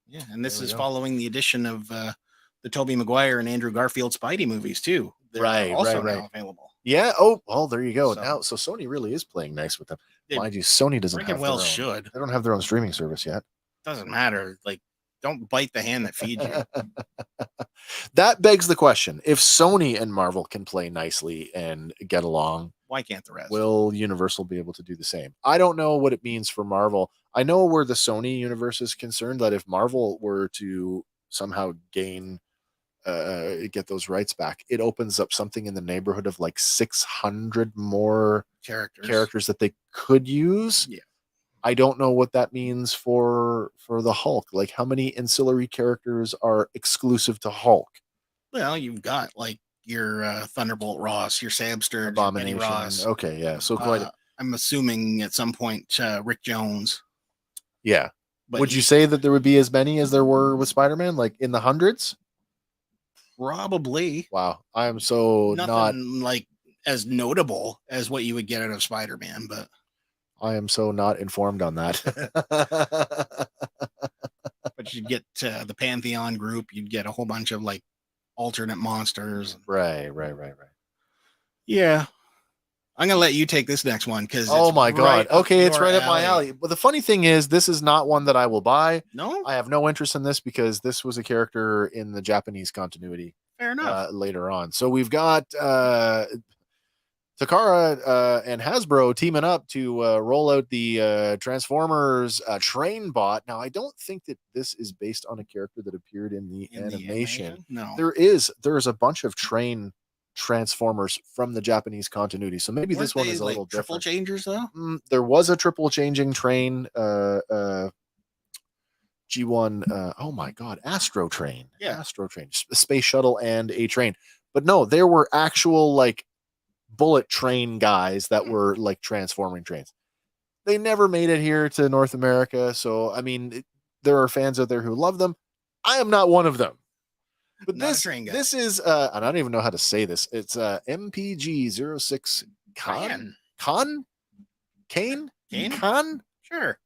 Yeah, and this is following the addition of the Tobey Maguire and Andrew Garfield Spidey movies too. They're also now available. Yeah. Oh, well, there you go. Now, so Sony really is playing nice with them. Mind you, Sony doesn't have their own. Should. They don't have their own streaming service yet. Doesn't matter. Like, don't bite the hand that feeds you. That begs the question: if Sony and Marvel can play nicely and get along, why can't the rest? Will Universal be able to do the same? I don't know what it means for Marvel. I know where the Sony universe is concerned, that if Marvel were to somehow gain get those rights back, it opens up something in the neighborhood of like 600 more characters that they could use. Yeah. I don't know what that means for the Hulk. Like, how many ancillary characters are exclusive to Hulk? Well, you've got like your Thunderbolt Ross, your Sam Stearns, Abomination. Betty Ross. Okay, yeah. So quite. I'm assuming at some point Rick Jones. Yeah. But would you say that there would be as many as there were with Spider-Man, like in the hundreds? Probably. Wow. I am so not like as notable as what you would get out of Spider-Man, but I am so not informed on that. But you'd get the Pantheon group, you'd get a whole bunch of like alternate monsters. Right. Yeah. I'm gonna let you take this next one because Oh my god. Okay, it's right up my alley. alley. But the funny thing is, this is not one that I will buy. No, I have no interest in this because this was a character in the Japanese continuity fair enough. later on. So we've got Takara and Hasbro teaming up to roll out the Transformers train bot. Now, I don't think that this is based on a character that appeared in the animation. No, There's a bunch of train Transformers from the Japanese continuity. So maybe this one is a little triple different. changers though. There was a triple changing train G1 oh my god, Astro Train. Yeah. Astro Train, a space shuttle and a train. But no, there were actual like bullet train guys that were like transforming trains. They never made it here to North America, so I mean, there are fans out there who love them. I am not one of them. But Not a train guy. this is and I don't even know how to say this. It's MPG-06 Kane? Sure.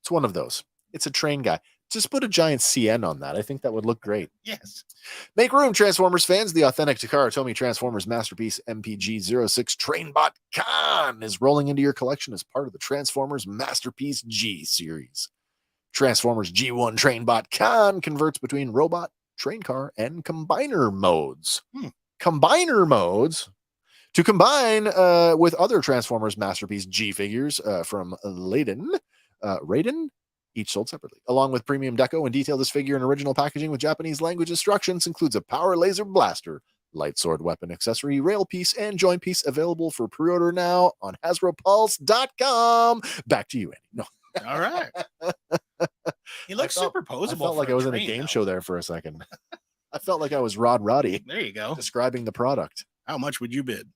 It's one of those. It's a train guy. Just put a giant CN on that. I think that would look great. Yes. Make room, Transformers fans. The authentic Takara Tomy Transformers masterpiece MPG-06 Trainbot Khan is rolling into your collection as part of the Transformers Masterpiece G series. Transformers G1 Trainbot Khan converts between robot, train car, and combiner modes. Combiner modes to combine with other Transformers Masterpiece G figures from Raiden, each sold separately. Along with premium deco and detail, this figure in original packaging with Japanese language instructions includes a power laser blaster, light sword weapon accessory, rail piece, and joint piece available for pre-order now on HasbroPulse.com. Back to you, Andy. No. All right. He looks super posable. I felt like I was in a game show there for a second. I felt like I was Rod Roddy. There you go. Describing the product. How much would you bid?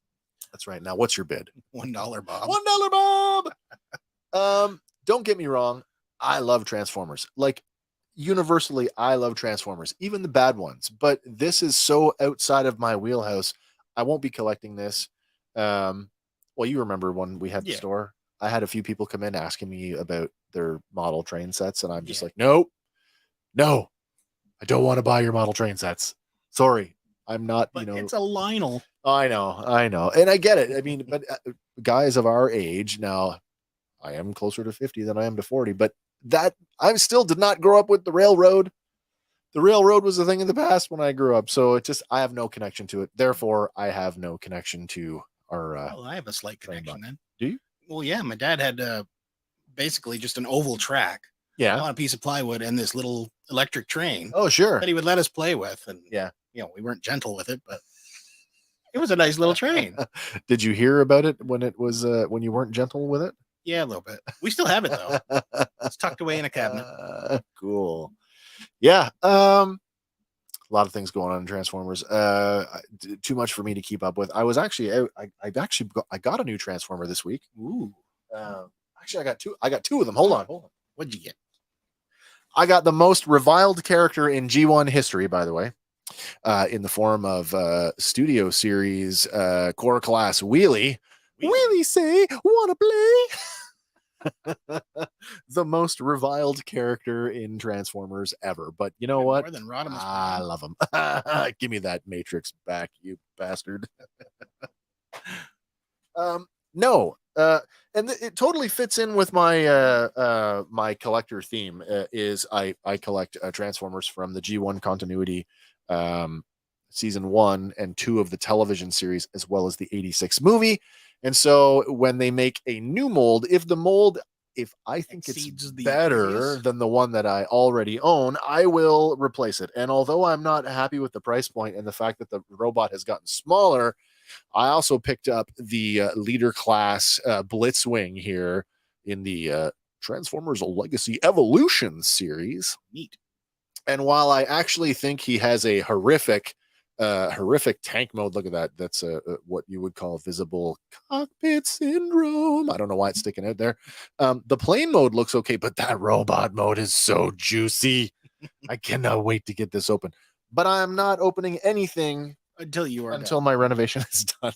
That's right. Now, what's your bid? $1, Bob. $1, Bob. Don't get me wrong. I love Transformers. Like, universally, I love Transformers, even the bad ones. But this is so outside of my wheelhouse. I won't be collecting this. Well, you remember when we had the store? I had a few people come in asking me about their model train sets, and I'm just like, no, I don't want to buy your model train sets. Sorry, I'm not. But it's a Lionel. I know, and I get it. I mean, but guys of our age now, I am closer to 50 than I am to 40, but that I still did not grow up with the railroad. The railroad was a thing in the past when I grew up, so it just I have no connection to it. Therefore, I have no connection to our. Well, I have a slight connection then. Do you? Well, yeah, my dad had basically just an oval track. Yeah, on a piece of plywood and this little electric train. Oh, sure. That he would let us play with, and we weren't gentle with it, but it was a nice little train. Did you hear about it when it was when you weren't gentle with it? Yeah, a little bit. We still have it though. It's tucked away in a cabinet. Cool. Yeah. A lot of things going on in Transformers. Too much for me to keep up with. I was actually out. I got a new Transformer this week. Ooh. Actually, I got two of them. Hold on. What'd you get? I got the most reviled character in G1 history, by the way, in the form of Studio Series Core Class Wheelie. Wheelie say, wanna play? The most reviled character in Transformers ever. But you know what? More than Rodimus. I love him. Give me that Matrix back, you bastard. No. And it totally fits in with my my collector theme. Is I collect Transformers from the G1 continuity, season 1 and 2 of the television series, as well as the 86 movie. And so when they make a new mold, if I think it's better than the one that I already own, I will replace it. And although I'm not happy with the price point and the fact that the robot has gotten smaller, I also picked up the leader class Blitzwing here in the Transformers Legacy Evolution series. Neat. And while I actually think he has a horrific tank mode, look at that. That's what you would call visible cockpit syndrome. I don't know why it's sticking out there. The plane mode looks okay, but that robot mode is so juicy. I cannot wait to get this open. But I'm not opening anything until my renovation is done.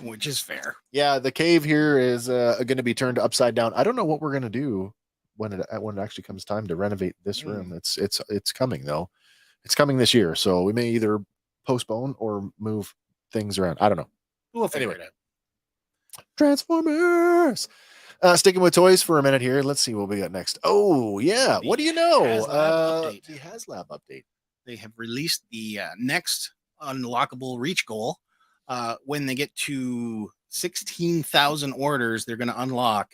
Which is fair. Yeah, the cave here is going to be turned upside down. I don't know what we're going to do when it actually comes time to renovate this room. It's coming though. It's coming this year, so we may either postpone or move things around. I don't know. We'll figure Anyway. it out. Transformers. Sticking with toys for a minute here. Let's see what we got next. Oh yeah, what do you know? HasLab update. The HasLab update. They have released the next unlockable reach goal. When they get to 16,000 orders, they're going to unlock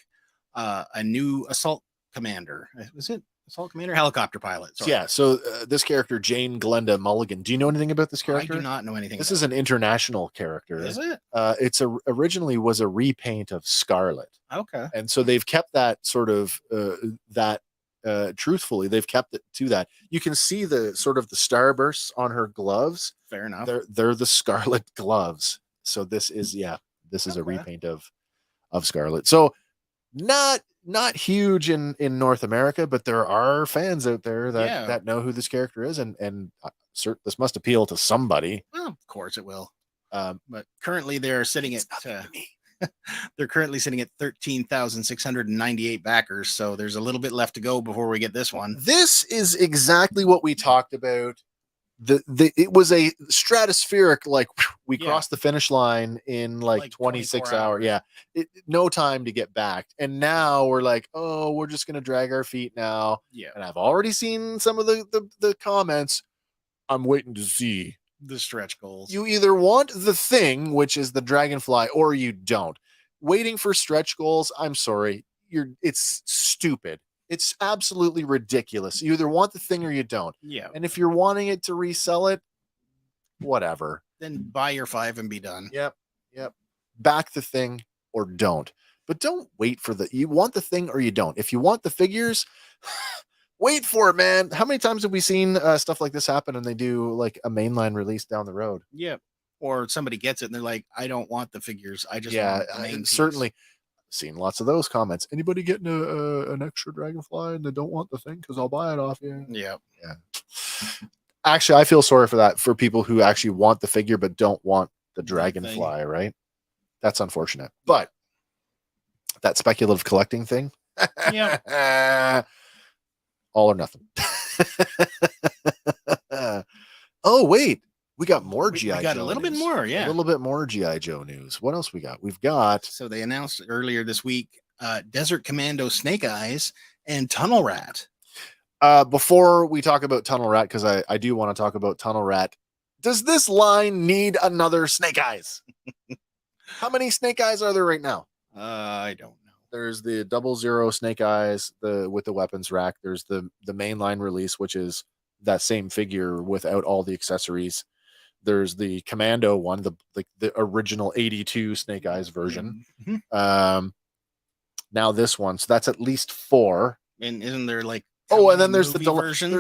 a new assault commander. Was it assault commander? Helicopter pilot. Sorry. Yeah. So this character, Jane Glenda Mulligan. Do you know anything about this character? I do not know anything. This is an international character. Is it? It's originally was a repaint of Scarlet. Okay. And so they've kept that sort of truthfully, they've kept it to that. You can see the sort of the starbursts on her gloves. Fair enough. They're the Scarlet gloves. So this is a repaint of Scarlet. So not huge in North America, but there are fans out there that know who this character is, and this must appeal to somebody. Well, of course it will. But currently they're sitting at they're currently sitting at 13,698 backers. So there's a little bit left to go before we get this one. This is exactly what we talked about. It was a stratospheric, like we crossed the finish line in like 26 hours. Yeah. No time to get back. And now we're like, oh, we're just going to drag our feet now. Yeah. And I've already seen some of the comments. I'm waiting to see the stretch goals. You either want the thing, which is the dragonfly, or you don't. Waiting for stretch goals, I'm sorry. It's stupid. It's absolutely ridiculous. You either want the thing or you don't. Yeah. And if you're wanting it to resell it, whatever. Then buy your 5 and be done. Yep. Back the thing or don't. But don't wait for you want the thing or you don't. If you want the figures, wait for it, man. How many times have we seen stuff like this happen and they do like a mainline release down the road? Yeah. Or somebody gets it and they're like, I don't want the figures. I just want the main piece. Certainly seen lots of those comments. Anybody getting an extra dragonfly and they don't want the thing because I'll buy it off you? Yeah. Actually, I feel sorry for that, for people who actually want the figure but don't want the dragonfly, right? That's unfortunate. But that speculative collecting thing, all or nothing. Oh, wait. We got more G.I. Joe. We got a little bit more, A little bit more G.I. Joe news. What else we got? We've got... So they announced earlier this week, Desert Commando Snake Eyes and Tunnel Rat. Before we talk about Tunnel Rat, because I do want to talk about Tunnel Rat, does this line need another Snake Eyes? How many Snake Eyes are there right now? I don't know. There's the 00 Snake Eyes with the weapons rack. There's the mainline release, which is that same figure without all the accessories. There's the Commando one, the original 82 Snake Eyes version. Mm-hmm. Now this one, so that's at least 4. And isn't there like and then there's the version?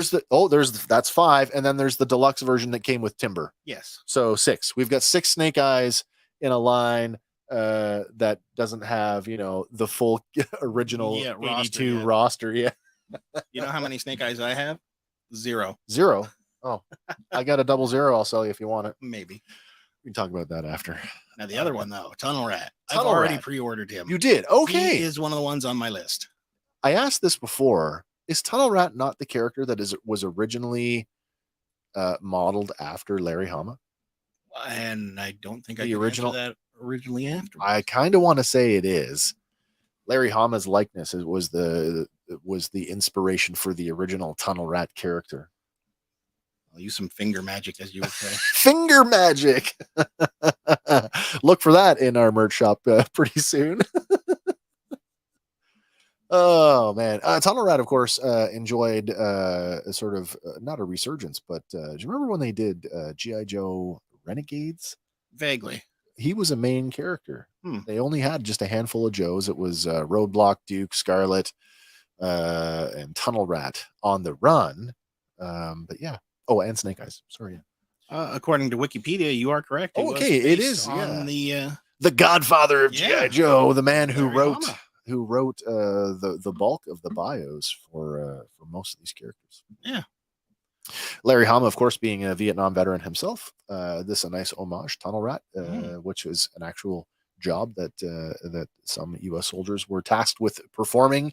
That's 5, and then there's the deluxe version that came with Timber. Yes. So 6. We've got 6 Snake Eyes in a line that doesn't have the full original 82 roster. Yeah. You know how many Snake Eyes I have? 0. Oh, I got a 00. I'll sell you if you want it. Maybe. We can talk about that after. Now the other one though, Tunnel Rat. I've Tunnel already Rat. pre-ordered him. You did? Okay. He is one of the ones on my list. I asked this before. Is Tunnel Rat not the character that was originally modeled after Larry Hama? And I don't think The original that originally after. I kind of want to say it is. Larry Hama's likeness was the inspiration for the original Tunnel Rat character. I'll use some finger magic, as you would say. Finger magic. Look for that in our merch shop pretty soon. Oh man, Tunnel Rat, of course, enjoyed a sort of not a resurgence, but do you remember when they did G.I. Joe Renegades? Vaguely. He was a main character. They only had just a handful of Joes. It was Roadblock, Duke, Scarlet, and Tunnel Rat on the run. But yeah. Oh, and Snake Eyes. Sorry. According to Wikipedia, you are correct. Okay, it is on the Godfather of G.I. Joe, the man who Larry wrote Hama. the bulk of the bios for most of these characters. Yeah. Larry Hama, of course, being a Vietnam veteran himself, this a nice homage, Tunnel Rat, which was an actual job that some U.S. soldiers were tasked with performing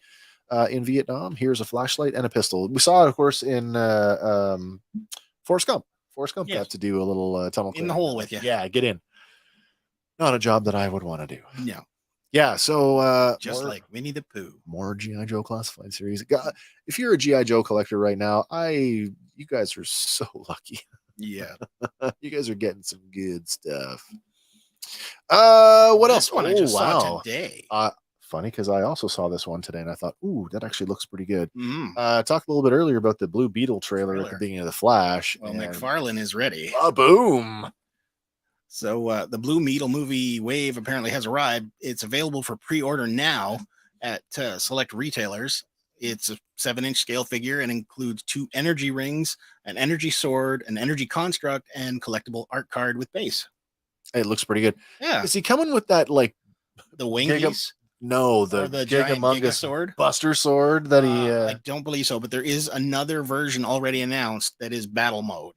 in Vietnam. Here's a flashlight and a pistol. We saw it, of course, in Forrest Gump. Forrest Gump got to do a little tunnel in the hole with you. Yeah, get in. Not a job that I would want to do. No, Yeah, so just like Winnie the Pooh. more GI Joe classified series. God, if you're a GI Joe collector right now, you guys are so lucky. Yeah. You guys are getting some good stuff. What else? This one I just saw today. Funny because I also saw this one today and I thought, ooh, that actually looks pretty good. Mm-hmm. Talked a little bit earlier about the Blue Beetle trailer at the beginning of the Flash. Well, McFarlane is ready. Boom. So the Blue Beetle movie wave apparently has arrived. It's available for pre-order now at select retailers. It's a 7-inch scale figure and includes 2 energy rings, an energy sword, an energy construct, and collectible art card with base. It looks pretty good. Yeah. Is he coming with that like the wingies? No, the Giga sword, Buster sword that he. I don't believe so, but there is another version already announced that is battle mode.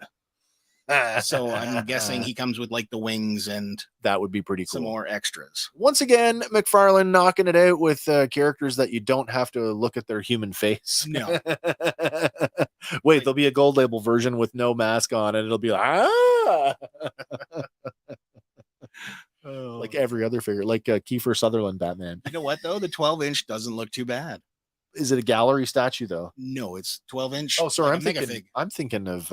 So I'm guessing he comes with like the wings and that would be pretty cool. Some more extras. Once again, McFarlane knocking it out with characters that you don't have to look at their human face. No. Wait, there'll be a gold label version with no mask on, and it'll be like like every other figure, like Kiefer Sutherland Batman. You know what though? The 12-inch doesn't look too bad. Is it a gallery statue though? No, it's 12-inch. Oh, sorry, like I'm thinking of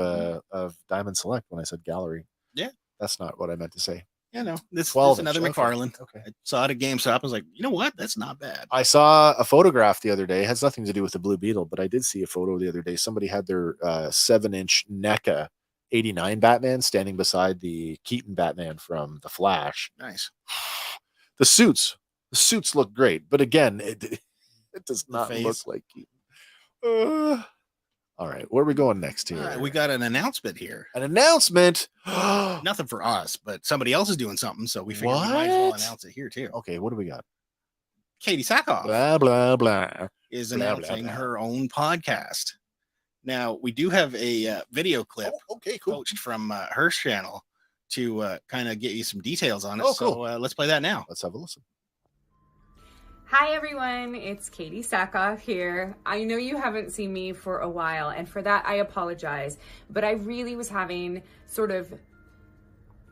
Diamond Select when I said gallery. Yeah, that's not what I meant to say. Yeah, no, this is another McFarlane. Okay. I saw it at GameStop. I was like, you know what? That's not bad. I saw a photograph the other day. It has nothing to do with the Blue Beetle, but I did see a photo the other day. Somebody had their 7-inch NECA 89 Batman standing beside the Keaton Batman from The Flash. Nice. The suits look great, but again, it does not look like Keaton. All right, where are we going next here? We got an announcement here. An announcement? Nothing for us, but somebody else is doing something, so we figured we might as well announce it here too. Okay, what do we got? Katie Sackhoff blah blah blah is announcing her own podcast. Now we do have a video clip coached from her channel to kind of get you some details on it. So let's play that now. Let's have a listen. Hi everyone, it's Katie Sackhoff here. I know you haven't seen me for a while, and for that I apologize, but I really was having sort of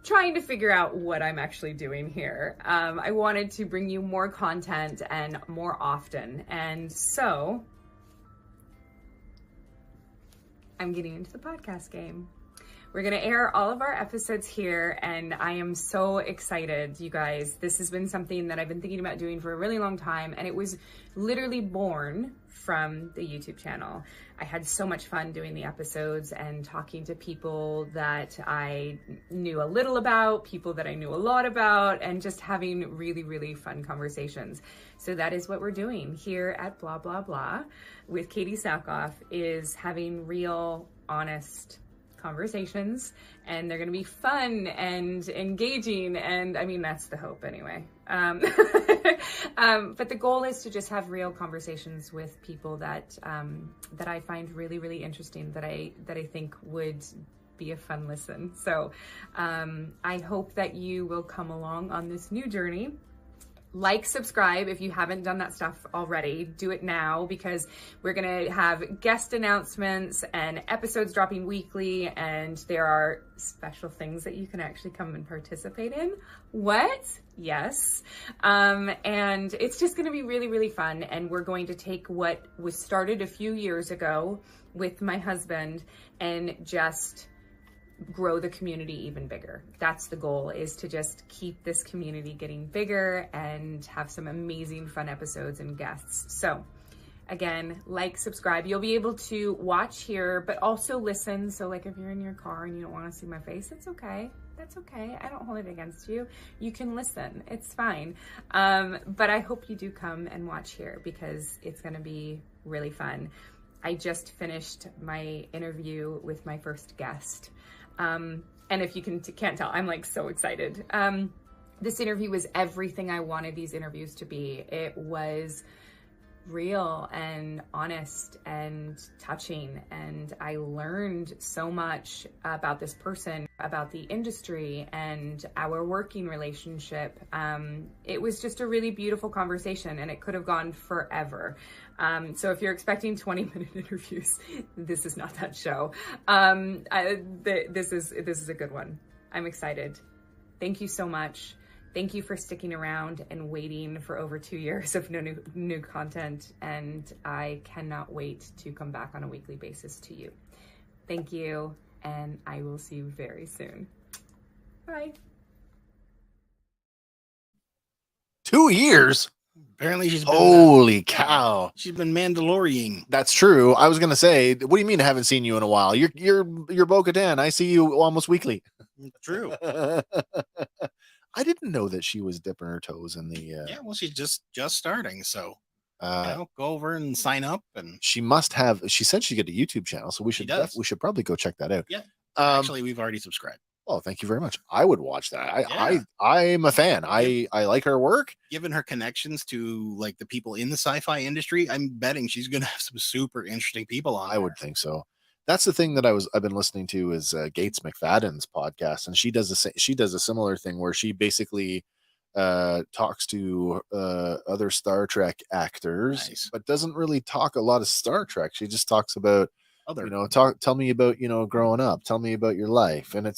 trying to figure out what I'm actually doing here. I wanted to bring you more content and more often, and so I'm getting into the podcast game. We're gonna air all of our episodes here, and I am so excited, you guys. This has been something that I've been thinking about doing for a really long time, and it was literally born from the YouTube channel. I had so much fun doing the episodes and talking to people that I knew a little about, people that I knew a lot about, and just having really, really fun conversations. So that is what we're doing here at Blah Blah Blah with Katie Sackhoff, is having real, honest conversations, and they're going to be fun and engaging, and I mean that's the hope anyway. But the goal is to just have real conversations with people that that I find really, really interesting, that I think would be a fun listen. So I hope that you will come along on this new journey. Like, subscribe if you haven't done that stuff already. Do it now, because we're gonna have guest announcements and episodes dropping weekly, and there are special things that you can actually come and participate in. What? Yes. And it's just gonna be really, really fun, and we're going to take what was started a few years ago with my husband and just grow the community even bigger. That's the goal, is to just keep this community getting bigger and have some amazing fun episodes and guests. So again, like, subscribe. You'll be able to watch here, but also listen. So like if you're in your car and you don't want to see my face, it's okay. That's okay. I don't hold it against you. You can listen. It's fine. But I hope you do come and watch here, because it's going to be really fun. I just finished my interview with my first guest. And if you can't tell, I'm like so excited. This interview was everything I wanted these interviews to be. It was real and honest and touching, and I learned so much about this person, about the industry, and our working relationship. It was just a really beautiful conversation, and it could have gone forever. So if you're expecting 20-minute interviews, this is not that show. This is a good one. I'm excited. Thank you so much. thank you for sticking around and waiting for over 2 years of no new content. And I cannot wait to come back on a weekly basis to you. Thank you. And I will see you very soon. Bye. 2 years. Apparently she's been, Holy cow. she's been Mandalorian. That's true. I was gonna say, what do you mean I haven't seen you in a while? You're Bo-Katan. I see you almost weekly. True. I didn't know that she was dipping her toes in the. Yeah, well, she's just starting, so go over and sign up. And she must have. She said she got a YouTube channel, so we should we should probably go check that out. Yeah. Actually, we've already subscribed. Oh, thank you very much. I would watch that. Yeah. I'm a fan. I like her work. Given her connections to like the people in the sci-fi industry, I'm betting she's gonna have some super interesting people on. I would think so. That's the thing that I've been listening to is Gates McFadden's podcast, and she does a similar thing where she basically talks to other Star Trek actors, Nice. but doesn't really talk a lot of Star Trek. She just talks about Other, tell me about growing up, tell me about your life, and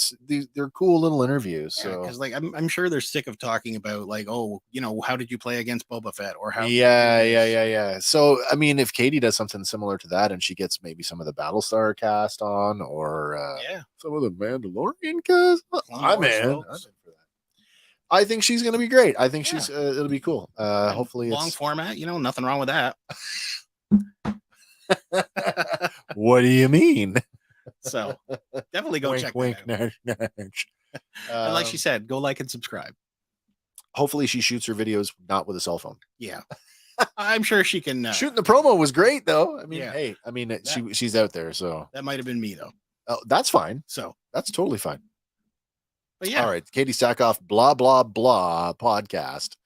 they're cool little interviews. So because like I'm sure they're sick of talking about like, oh, how did you play against Boba Fett or how? Yeah. So I mean, if Katie does something similar to that, and she gets maybe some of the Battlestar cast on, or some of the Mandalorian cast, I'm in. I think she's gonna be great. I think she's it'll be cool. Hopefully, long format. Nothing wrong with that. What do you mean? So definitely go check that out. And like she said, go like and subscribe. Hopefully she shoots her videos not with a cell phone. Yeah. I'm sure she can. Shooting the promo was great though. I mean, yeah. hey, she's out there, so that might have been me though. Oh, that's fine. So that's totally fine. But yeah. All right. Katie Stackoff, blah, blah, blah podcast.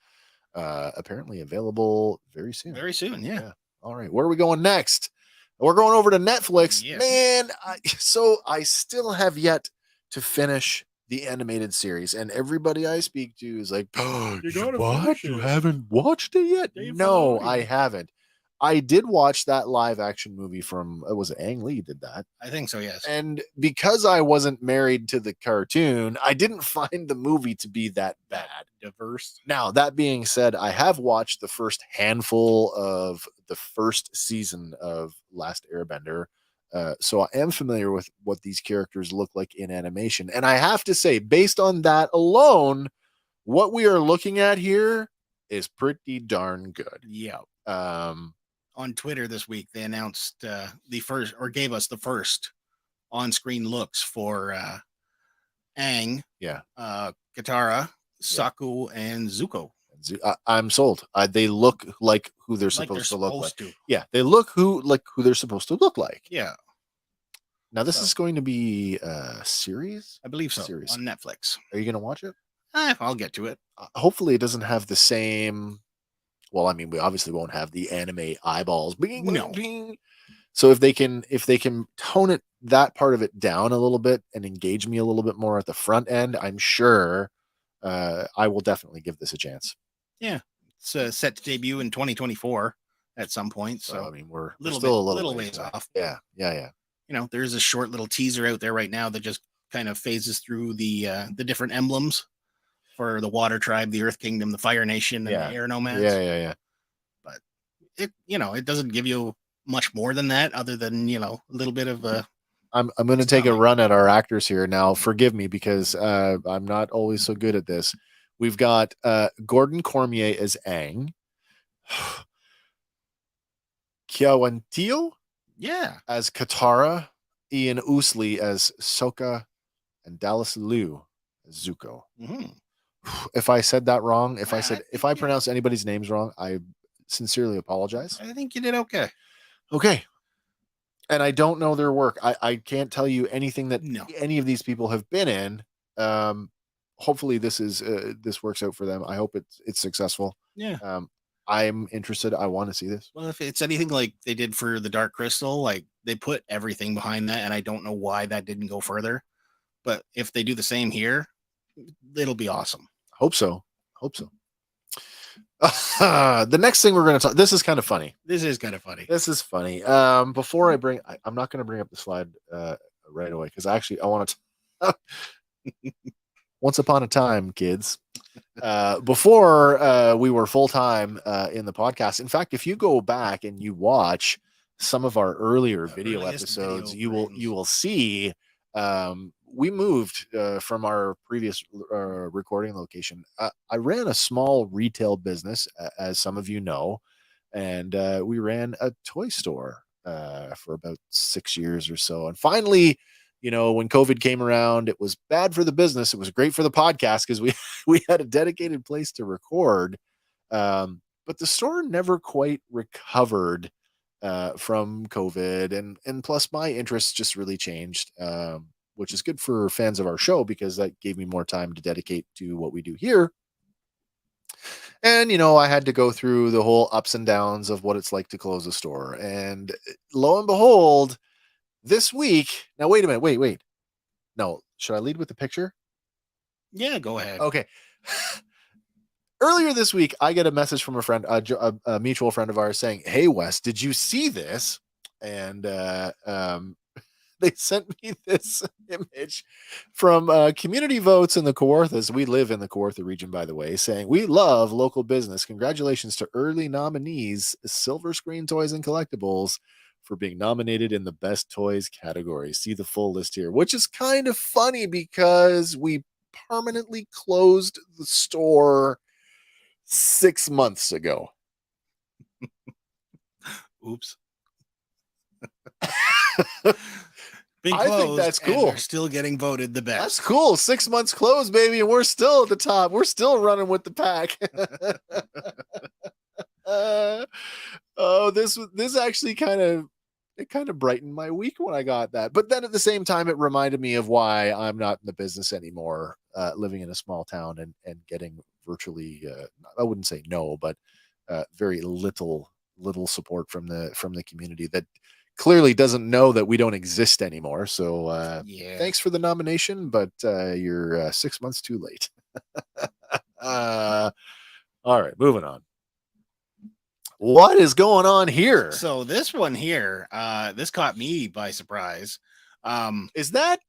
Apparently available very soon. Very soon. Yeah. All right. Where are we going next? We're going over to Netflix. Yes. Man, so I still have yet to finish the animated series, and everybody I speak to is like, oh, you haven't watched it yet? No, I haven't. I did watch that live action movie from, it was Ang Lee did that. I think so, yes. And because I wasn't married to the cartoon, I didn't find the movie to be that bad. Diverse. Now, that being said, I have watched the first handful of the first season of Last Airbender. So I am familiar with what these characters look like in animation. And I have to say, based on that alone, what we are looking at here is pretty darn good. Yeah. On Twitter this week, they announced the first, or gave us the first on-screen looks for Aang, Katara, Saku, and Zuko. I'm sold. They look like who they're supposed to look like. Yeah, they look who they're supposed to look like. Yeah. Now this is going to be a series, I believe so, series on Netflix. Are you going to watch it? I'll get to it. Hopefully, it doesn't have the same. Well, I mean, we obviously won't have the anime eyeballs. No. So if they can tone that part of it down a little bit and engage me a little bit more at the front end, I'm sure I will definitely give this a chance. Yeah, it's set to debut in 2024 at some point. So I mean, we're still a little ways off. Yeah. There's a short little teaser out there right now that just kind of phases through the different emblems for the Water Tribe, the Earth Kingdom, the Fire Nation, and the Air Nomads. Yeah. But it doesn't give you much more than that, other than a little bit of a. I'm going to take a run at our actors here now. Forgive me because I'm not always so good at this. We've got Gordon Cormier as Aang, Kiawantil as Katara, Ian Oosley as Sokka, and Dallas Liu as Zuko. Mm-hmm. If I said that wrong, if I pronounced anybody's names wrong, I sincerely apologize. I think you did okay. Okay. And I don't know their work. I can't tell you anything that any of these people have been in. Hopefully this works out for them. I hope it's successful. Yeah. I'm interested. I want to see this. Well, if it's anything like they did for the Dark Crystal, like they put everything behind that, and I don't know why that didn't go further. But if they do the same here, it'll be awesome. Hope so. The next thing we're going to talk. This is kind of funny. This is kind of funny. This is funny. Before I'm not going to bring up the slide right away because I want to. Once upon a time, kids, before we were full time in the podcast. In fact, if you go back and you watch some of our earlier video earliest episodes, video you will see we moved from our previous recording location. I ran a small retail business, as some of you know, and we ran a toy store for about 6 years or so. And finally, when COVID came around, it was bad for the business. It was great for the podcast because we had a dedicated place to record. But the store never quite recovered from COVID, and plus my interests just really changed, which is good for fans of our show because that gave me more time to dedicate to what we do here. And I had to go through the whole ups and downs of what it's like to close a store. And lo and behold, this week. Now wait a minute. Wait. No, should I lead with the picture? Yeah, go ahead. Okay. Earlier this week, I get a message from a friend, a mutual friend of ours, saying, "Hey, Wes, did you see this?" And they sent me this image from community votes in the Kawarthas. We live in the Kawartha region, by the way, saying, "We love local business. Congratulations to early nominees, Silver Screen Toys and Collectibles, for being nominated in the Best Toys category. See the full list here," which is kind of funny because we permanently closed the store 6 months ago. Oops. I think that's cool. We're still getting voted the best. That's cool. 6 months closed, baby, and we're still at the top. We're still running with the pack. This actually kind of brightened my week when I got that. But then at the same time, it reminded me of why I'm not in the business anymore, living in a small town and getting virtually, I wouldn't say no, but very little support from the community that clearly doesn't know that we don't exist anymore. So thanks for the nomination, but you're 6 months too late. All right, moving on. What is going on here? So this one here, this caught me by surprise. Is that's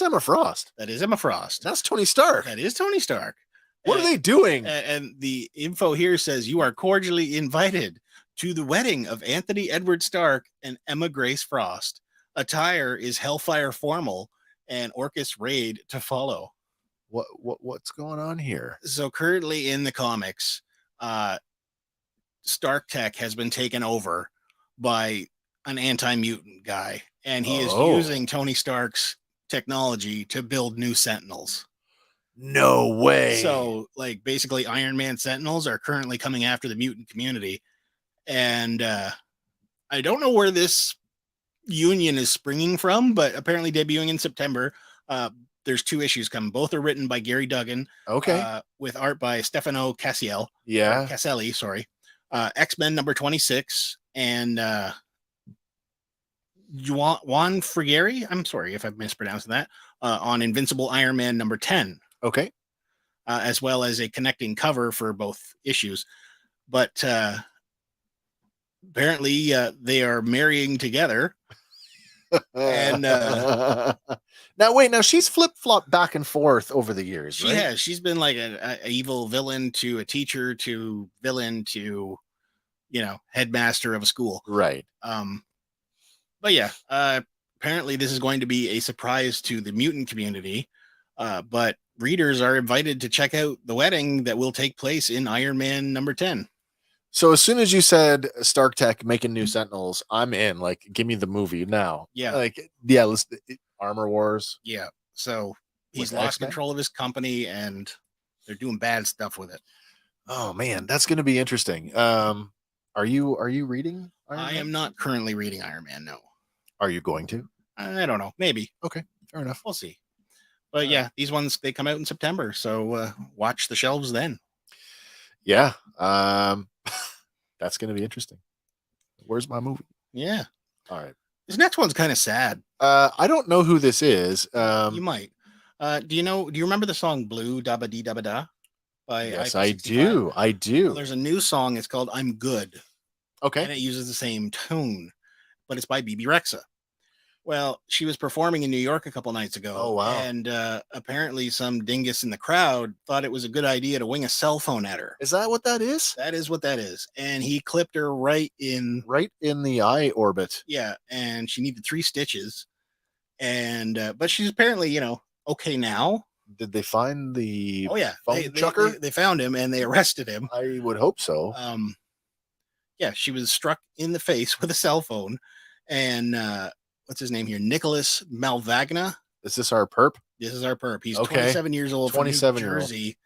Emma Frost? That is Emma Frost. That's Tony Stark. That is Tony Stark. What are they doing? And the info here says you are cordially invited to the wedding of Anthony Edward Stark and Emma Grace Frost. Attire is Hellfire formal and Orcus raid to follow. What's going on here? So currently in the comics, Stark Tech has been taken over by an anti-mutant guy, and he is using Tony Stark's technology to build new Sentinels. No way. So, like, basically, Iron Man Sentinels are currently coming after the mutant community, and I don't know where this union is springing from, but apparently debuting in September. There's 2 issues coming. Both are written by Gary Duggan. Okay. With art by Stefano Caselli. Yeah. Caselli, sorry. X-Men number 26 and Juan Frigeri. I'm sorry if I'm mispronouncing that. On Invincible Iron Man number 10. Okay. As well as a connecting cover for both issues. But apparently they are marrying together. And now she's flip-flopped back and forth over the years. She has. She's been like an evil villain to a teacher to villain to, headmaster of a school. Right. But yeah, apparently this is going to be a surprise to the mutant community. But readers are invited to check out the wedding that will take place in Iron Man number 10. So as soon as you said Stark Tech making new Sentinels, I'm in. Like, give me the movie now. Yeah. Let's Armor Wars. Yeah. So he's With lost X-Men? control of his company and they're doing bad stuff with it. Oh man, that's going to be interesting. Are you reading Iron Man? I am not currently reading Iron Man. No. Are you going to? I don't know. Maybe. Okay, fair enough. We'll see. But yeah, these ones, they come out in September. So watch the shelves then. Yeah. That's going to be interesting. Where's my movie? Yeah. All right. This next one's kind of sad. I don't know who this is. You might. Do you remember the song Blue Dabba Dee Dabba Da? Yes, I do. I do. Well, there's a new song. It's called I'm Good. Okay. And it uses the same tone, but it's by BB Rexa. Well, she was performing in New York a couple nights ago. Oh, wow. And apparently some dingus in the crowd thought it was a good idea to wing a cell phone at her. Is that what that is? That is what that is. And he clipped her right in the eye orbit. Yeah, and she needed 3 stitches. And but she's apparently, you know, okay now. Did they find the phone chucker? They found him and they arrested him. I would hope so. Yeah, she was struck in the face with a cell phone. And what's his name here? Nicholas Malvagna. Is this our perp? This is our perp. He's Okay. 27 years old from New 27-year-old. Jersey.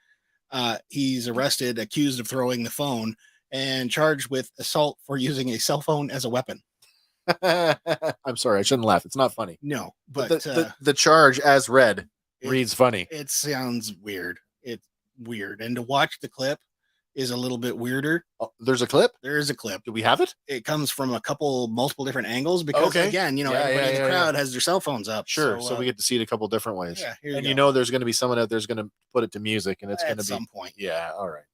He's arrested, accused of throwing the phone, and charged with assault for using a cell phone as a weapon. I'm sorry, I shouldn't laugh. It's not funny. No, but the charge as read reads funny. It sounds weird. It's weird. And to watch the clip is a little bit weirder. Oh, there's a clip? There is a clip. Do we have it? It comes from multiple different angles because, again, you know, everybody in the crowd has their cell phones up. Sure. So we get to see it a couple different ways. Yeah, and you know there's going to be someone out there's going to put it to music, and it's going to be at some point. Yeah, all right.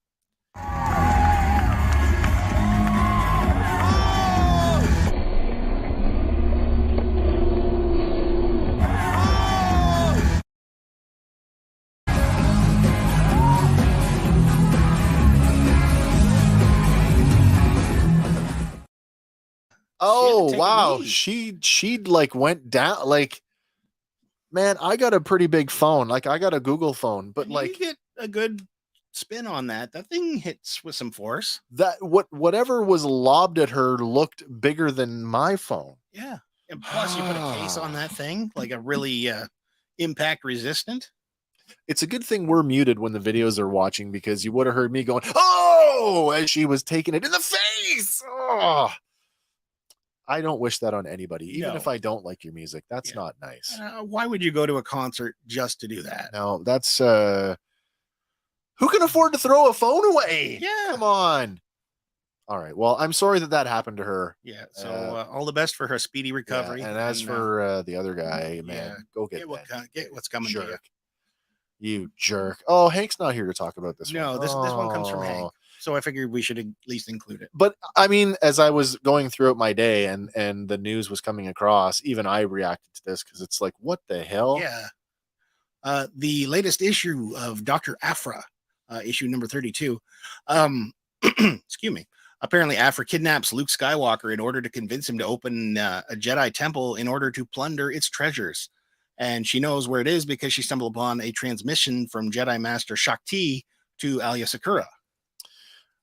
Oh wow, she like went down. Like, man, I got a pretty big phone. Like, I got a Google phone, but And like you get a good spin on that. That thing hits with some force. that whatever was lobbed at her looked bigger than my phone. Yeah. And plus you put a case on that thing, like a really impact resistant. It's a good thing we're muted when the videos are watching, because you would have heard me going, "Oh!" as she was taking it in the face. Oh, I don't wish that on anybody, even if I don't like your music. That's not nice. Why would you go to a concert just to do that? No, that's who can afford to throw a phone away? Yeah. Come on. All right. Well, I'm sorry that happened to her. Yeah. So all the best for her speedy recovery. Yeah, and as for the other guy, man, go get what's coming to you. Jerk. You jerk. Oh, Hank's not here to talk about this No, one. this one comes from Oh. Hank. So I figured we should at least include it. But I mean, as I was going throughout my day and the news was coming across, even I reacted to this because it's like, what the hell? Yeah. The latest issue of Dr. Aphra, issue number 32. Excuse me. Apparently, Aphra kidnaps Luke Skywalker in order to convince him to open a Jedi temple in order to plunder its treasures. And she knows where it is because she stumbled upon a transmission from Jedi Master Shakti to Alia Sakura.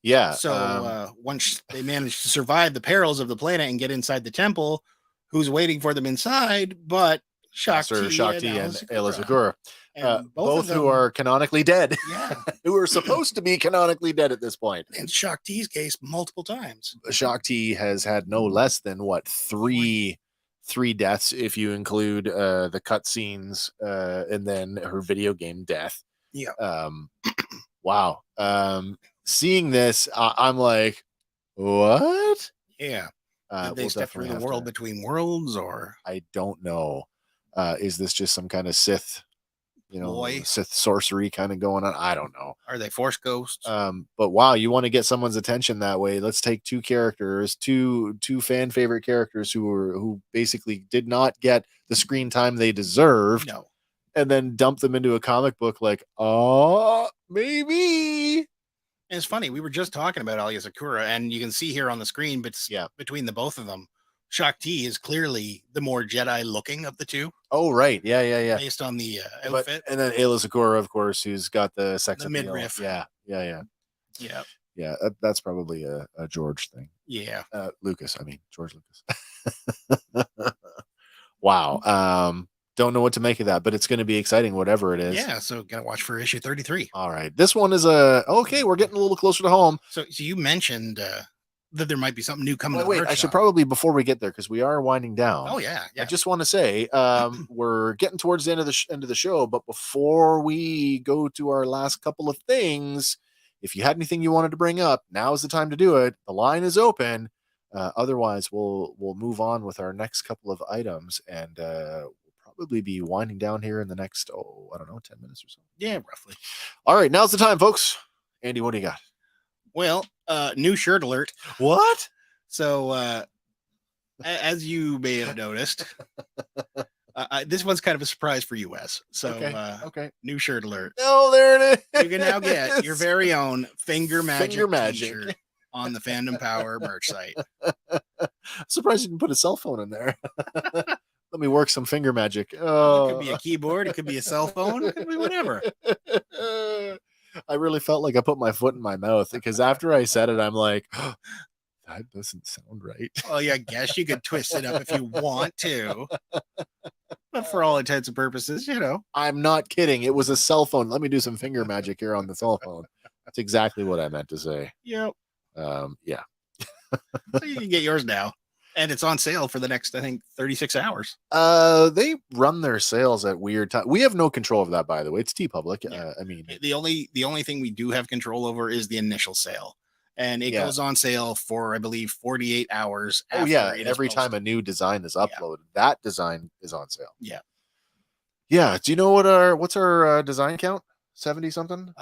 Yeah. So once they manage to survive the perils of the planet and get inside the temple, who's waiting for them inside but Shakti and Alia Sakura. And both who are canonically dead. Yeah. Who are supposed to be canonically dead at this point. In Shakti's case, multiple times. Shakti has had no less than three deaths if you include the cutscenes and then her video game death. Yeah. Wow. Seeing this, I'm like, what? Yeah. Did they we'll step through the world between worlds, or I don't know. Is this just some kind of Sith, Boy. Sith sorcery kind of going on? I don't know. Are they Force ghosts? But wow, you want to get someone's attention that way? Let's take two characters, two fan favorite characters who basically did not get the screen time they deserved. No. And then dump them into a comic book like, oh, maybe. And it's funny, we were just talking about Alia Sakura, and you can see here on the screen, but between the both of them, Shakti is clearly the more Jedi looking of the two. Oh, right. Yeah. Based on the outfit. And then Alia Sakura, of course, who's got the sex appeal. midriff. Yeah. Yeah, that's probably a George thing. Yeah. George Lucas. Wow. Don't know what to make of that, but it's going to be exciting, whatever it is. Yeah, so gotta watch for issue 33. All right. This one is okay, we're getting a little closer to home. So you mentioned that there might be something new coming. Wait, I should probably, before we get there, because we are winding down. Oh yeah. I just want to say we're getting towards the end of the show, but before we go to our last couple of things, if you had anything you wanted to bring up, now is the time to do it. The line is open. Otherwise, we'll move on with our next couple of items, and we'll probably be winding down here in the next 10 minutes or so. Yeah, roughly. All right, now's the time, folks. Andy, what do you got? Well, new shirt alert. What? So As you may have noticed, this one's kind of a surprise for you, Wes. So, okay. new shirt alert. Oh, there it is. You can now get your very own Finger Magic Magic. t-shirt on the Fandom Power merch site. Surprised you didn't put a cell phone in there. Let me work some finger magic. Oh, it could be a keyboard. It could be a cell phone. It could be whatever. I really felt like I put my foot in my mouth because after I said it, I'm like, oh, that doesn't sound right. Oh, yeah, I guess you could twist it up if you want to. But for all intents and purposes, I'm not kidding. It was a cell phone. Let me do some finger magic here on the cell phone. That's exactly what I meant to say. Yep. Yeah. So you can get yours now. And it's on sale for the next, I think, 36 hours. They run their sales at weird times. We have no control of that, by the way. It's TeePublic. Yeah. I mean, the only thing we do have control over is the initial sale. And it goes on sale for, I believe, 48 hours. Oh, yeah. Every time a new design is uploaded, that design is on sale. Yeah. Yeah. Do you know what's our design count? 70 something?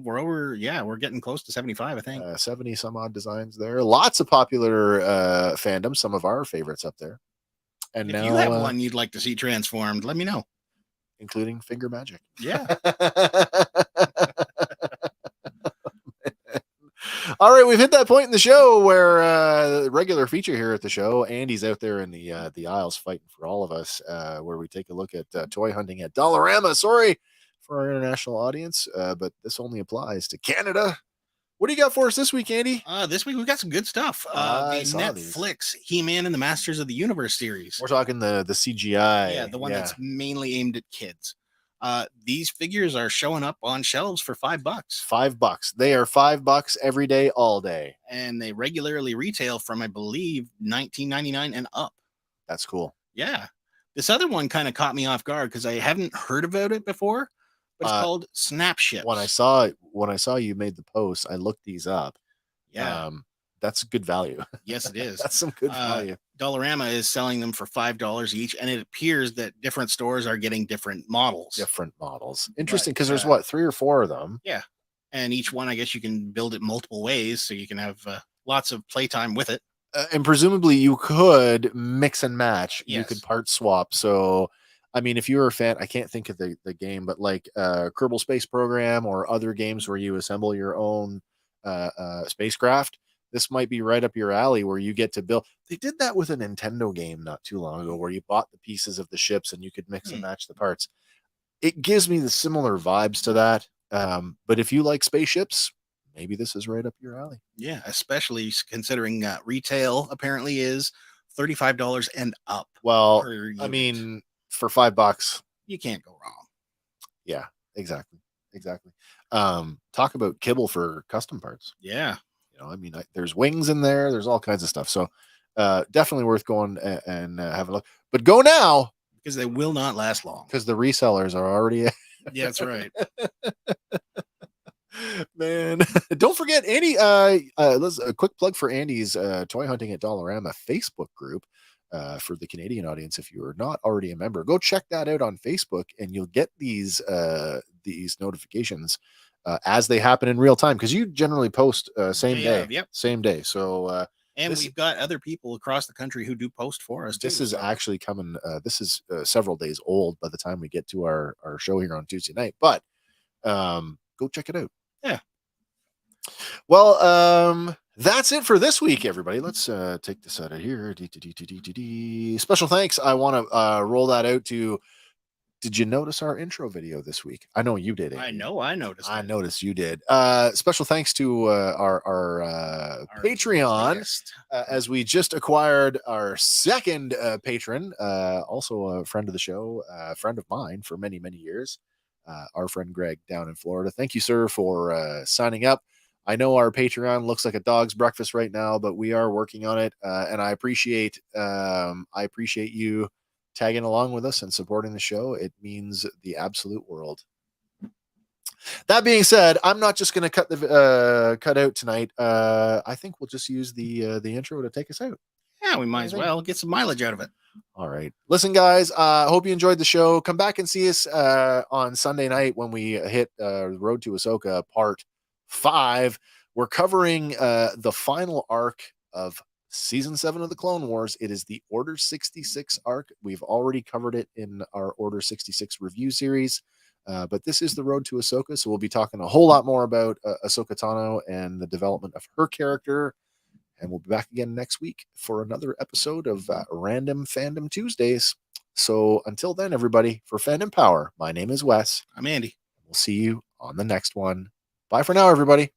We're getting close to 75, I think. 70 some odd designs there. Lots of popular fandoms, some of our favorites up there. And if now you have one you'd like to see transformed, let me know. Including finger magic. Yeah. All right, we've hit that point in the show where regular feature here at the show, Andy's out there in the aisles fighting for all of us, where we take a look at toy hunting at Dollarama. Sorry for our international audience, but this only applies to Canada. What do you got for us this week, Andy? This week we got some good stuff. The Netflix He-Man and the Masters of the Universe series. We're talking the CGI. Yeah, the one that's mainly aimed at kids. These figures are showing up on shelves for $5. $5. They are $5 every day, all day. And they regularly retail from, I believe, $19.99 and up. That's cool. Yeah. This other one kind of caught me off guard because I haven't heard about it before. But it's called Snapships. When I saw you made the post, I looked these up. Yeah. That's good value. Yes, it is. That's some good value. Dollarama is selling them for $5 each, and it appears that different stores are getting different models. Interesting, because there's 3 or 4 of them. Yeah. And each one, I guess you can build it multiple ways, so you can have lots of playtime with it. And presumably you could mix and match. Yes. You could part swap. So I mean, if you're a fan, I can't think of the game, but like Kerbal Space Program or other games where you assemble your own spacecraft, this might be right up your alley where you get to build. They did that with a Nintendo game not too long ago where you bought the pieces of the ships and you could mix and match the parts. It gives me the similar vibes to that. But if you like spaceships, maybe this is right up your alley. Yeah, especially considering retail apparently is $35 and up. Well, I mean, for $5, you can't go wrong. Yeah, exactly. Talk about kibble for custom parts. Yeah. I mean, there's wings in there. There's all kinds of stuff. So definitely worth going and have a look. But go now. Because they will not last long. Because the resellers are already... Yeah, that's right. Man, don't forget Andy. Let's a quick plug for Andy's Toy Hunting at Dollarama Facebook group. For the Canadian audience, if you are not already a member, go check that out on Facebook, and you'll get these notifications as they happen in real time, because you generally post same day. So and we've got other people across the country who do post for us. This is actually coming. This is several days old by the time we get to our show here on Tuesday night. But go check it out. Yeah. Well, that's it for this week, everybody. Let's take this out of here. Special thanks. I want to roll that out to. Did you notice our intro video this week? I know you did. Andy. I know I noticed. I noticed you did. Special thanks to our Patreon, as we just acquired our second patron, also a friend of the show, a friend of mine for many, many years, our friend Greg down in Florida. Thank you, sir, for signing up. I know our Patreon looks like a dog's breakfast right now, but we are working on it, and I appreciate you tagging along with us and supporting the show. It means the absolute world. That being said, I'm not just going to cut out tonight. I think we'll just use the intro to take us out. Yeah, we might as well get some mileage out of it. All right. Listen, guys, I hope you enjoyed the show. Come back and see us on Sunday night when we hit Road to Ahsoka Part 5. We're covering the final arc of Season 7 of the Clone Wars. It is the Order 66 arc. We've already covered it in our Order 66 review series, but this is the road to Ahsoka, so we'll be talking a whole lot more about Ahsoka Tano and the development of her character, and we'll be back again next week for another episode of Random Fandom Tuesdays. So until then, everybody, for Fandom Power, my name is Wes. I'm Andy. We'll see you on the next one. Bye for now, everybody.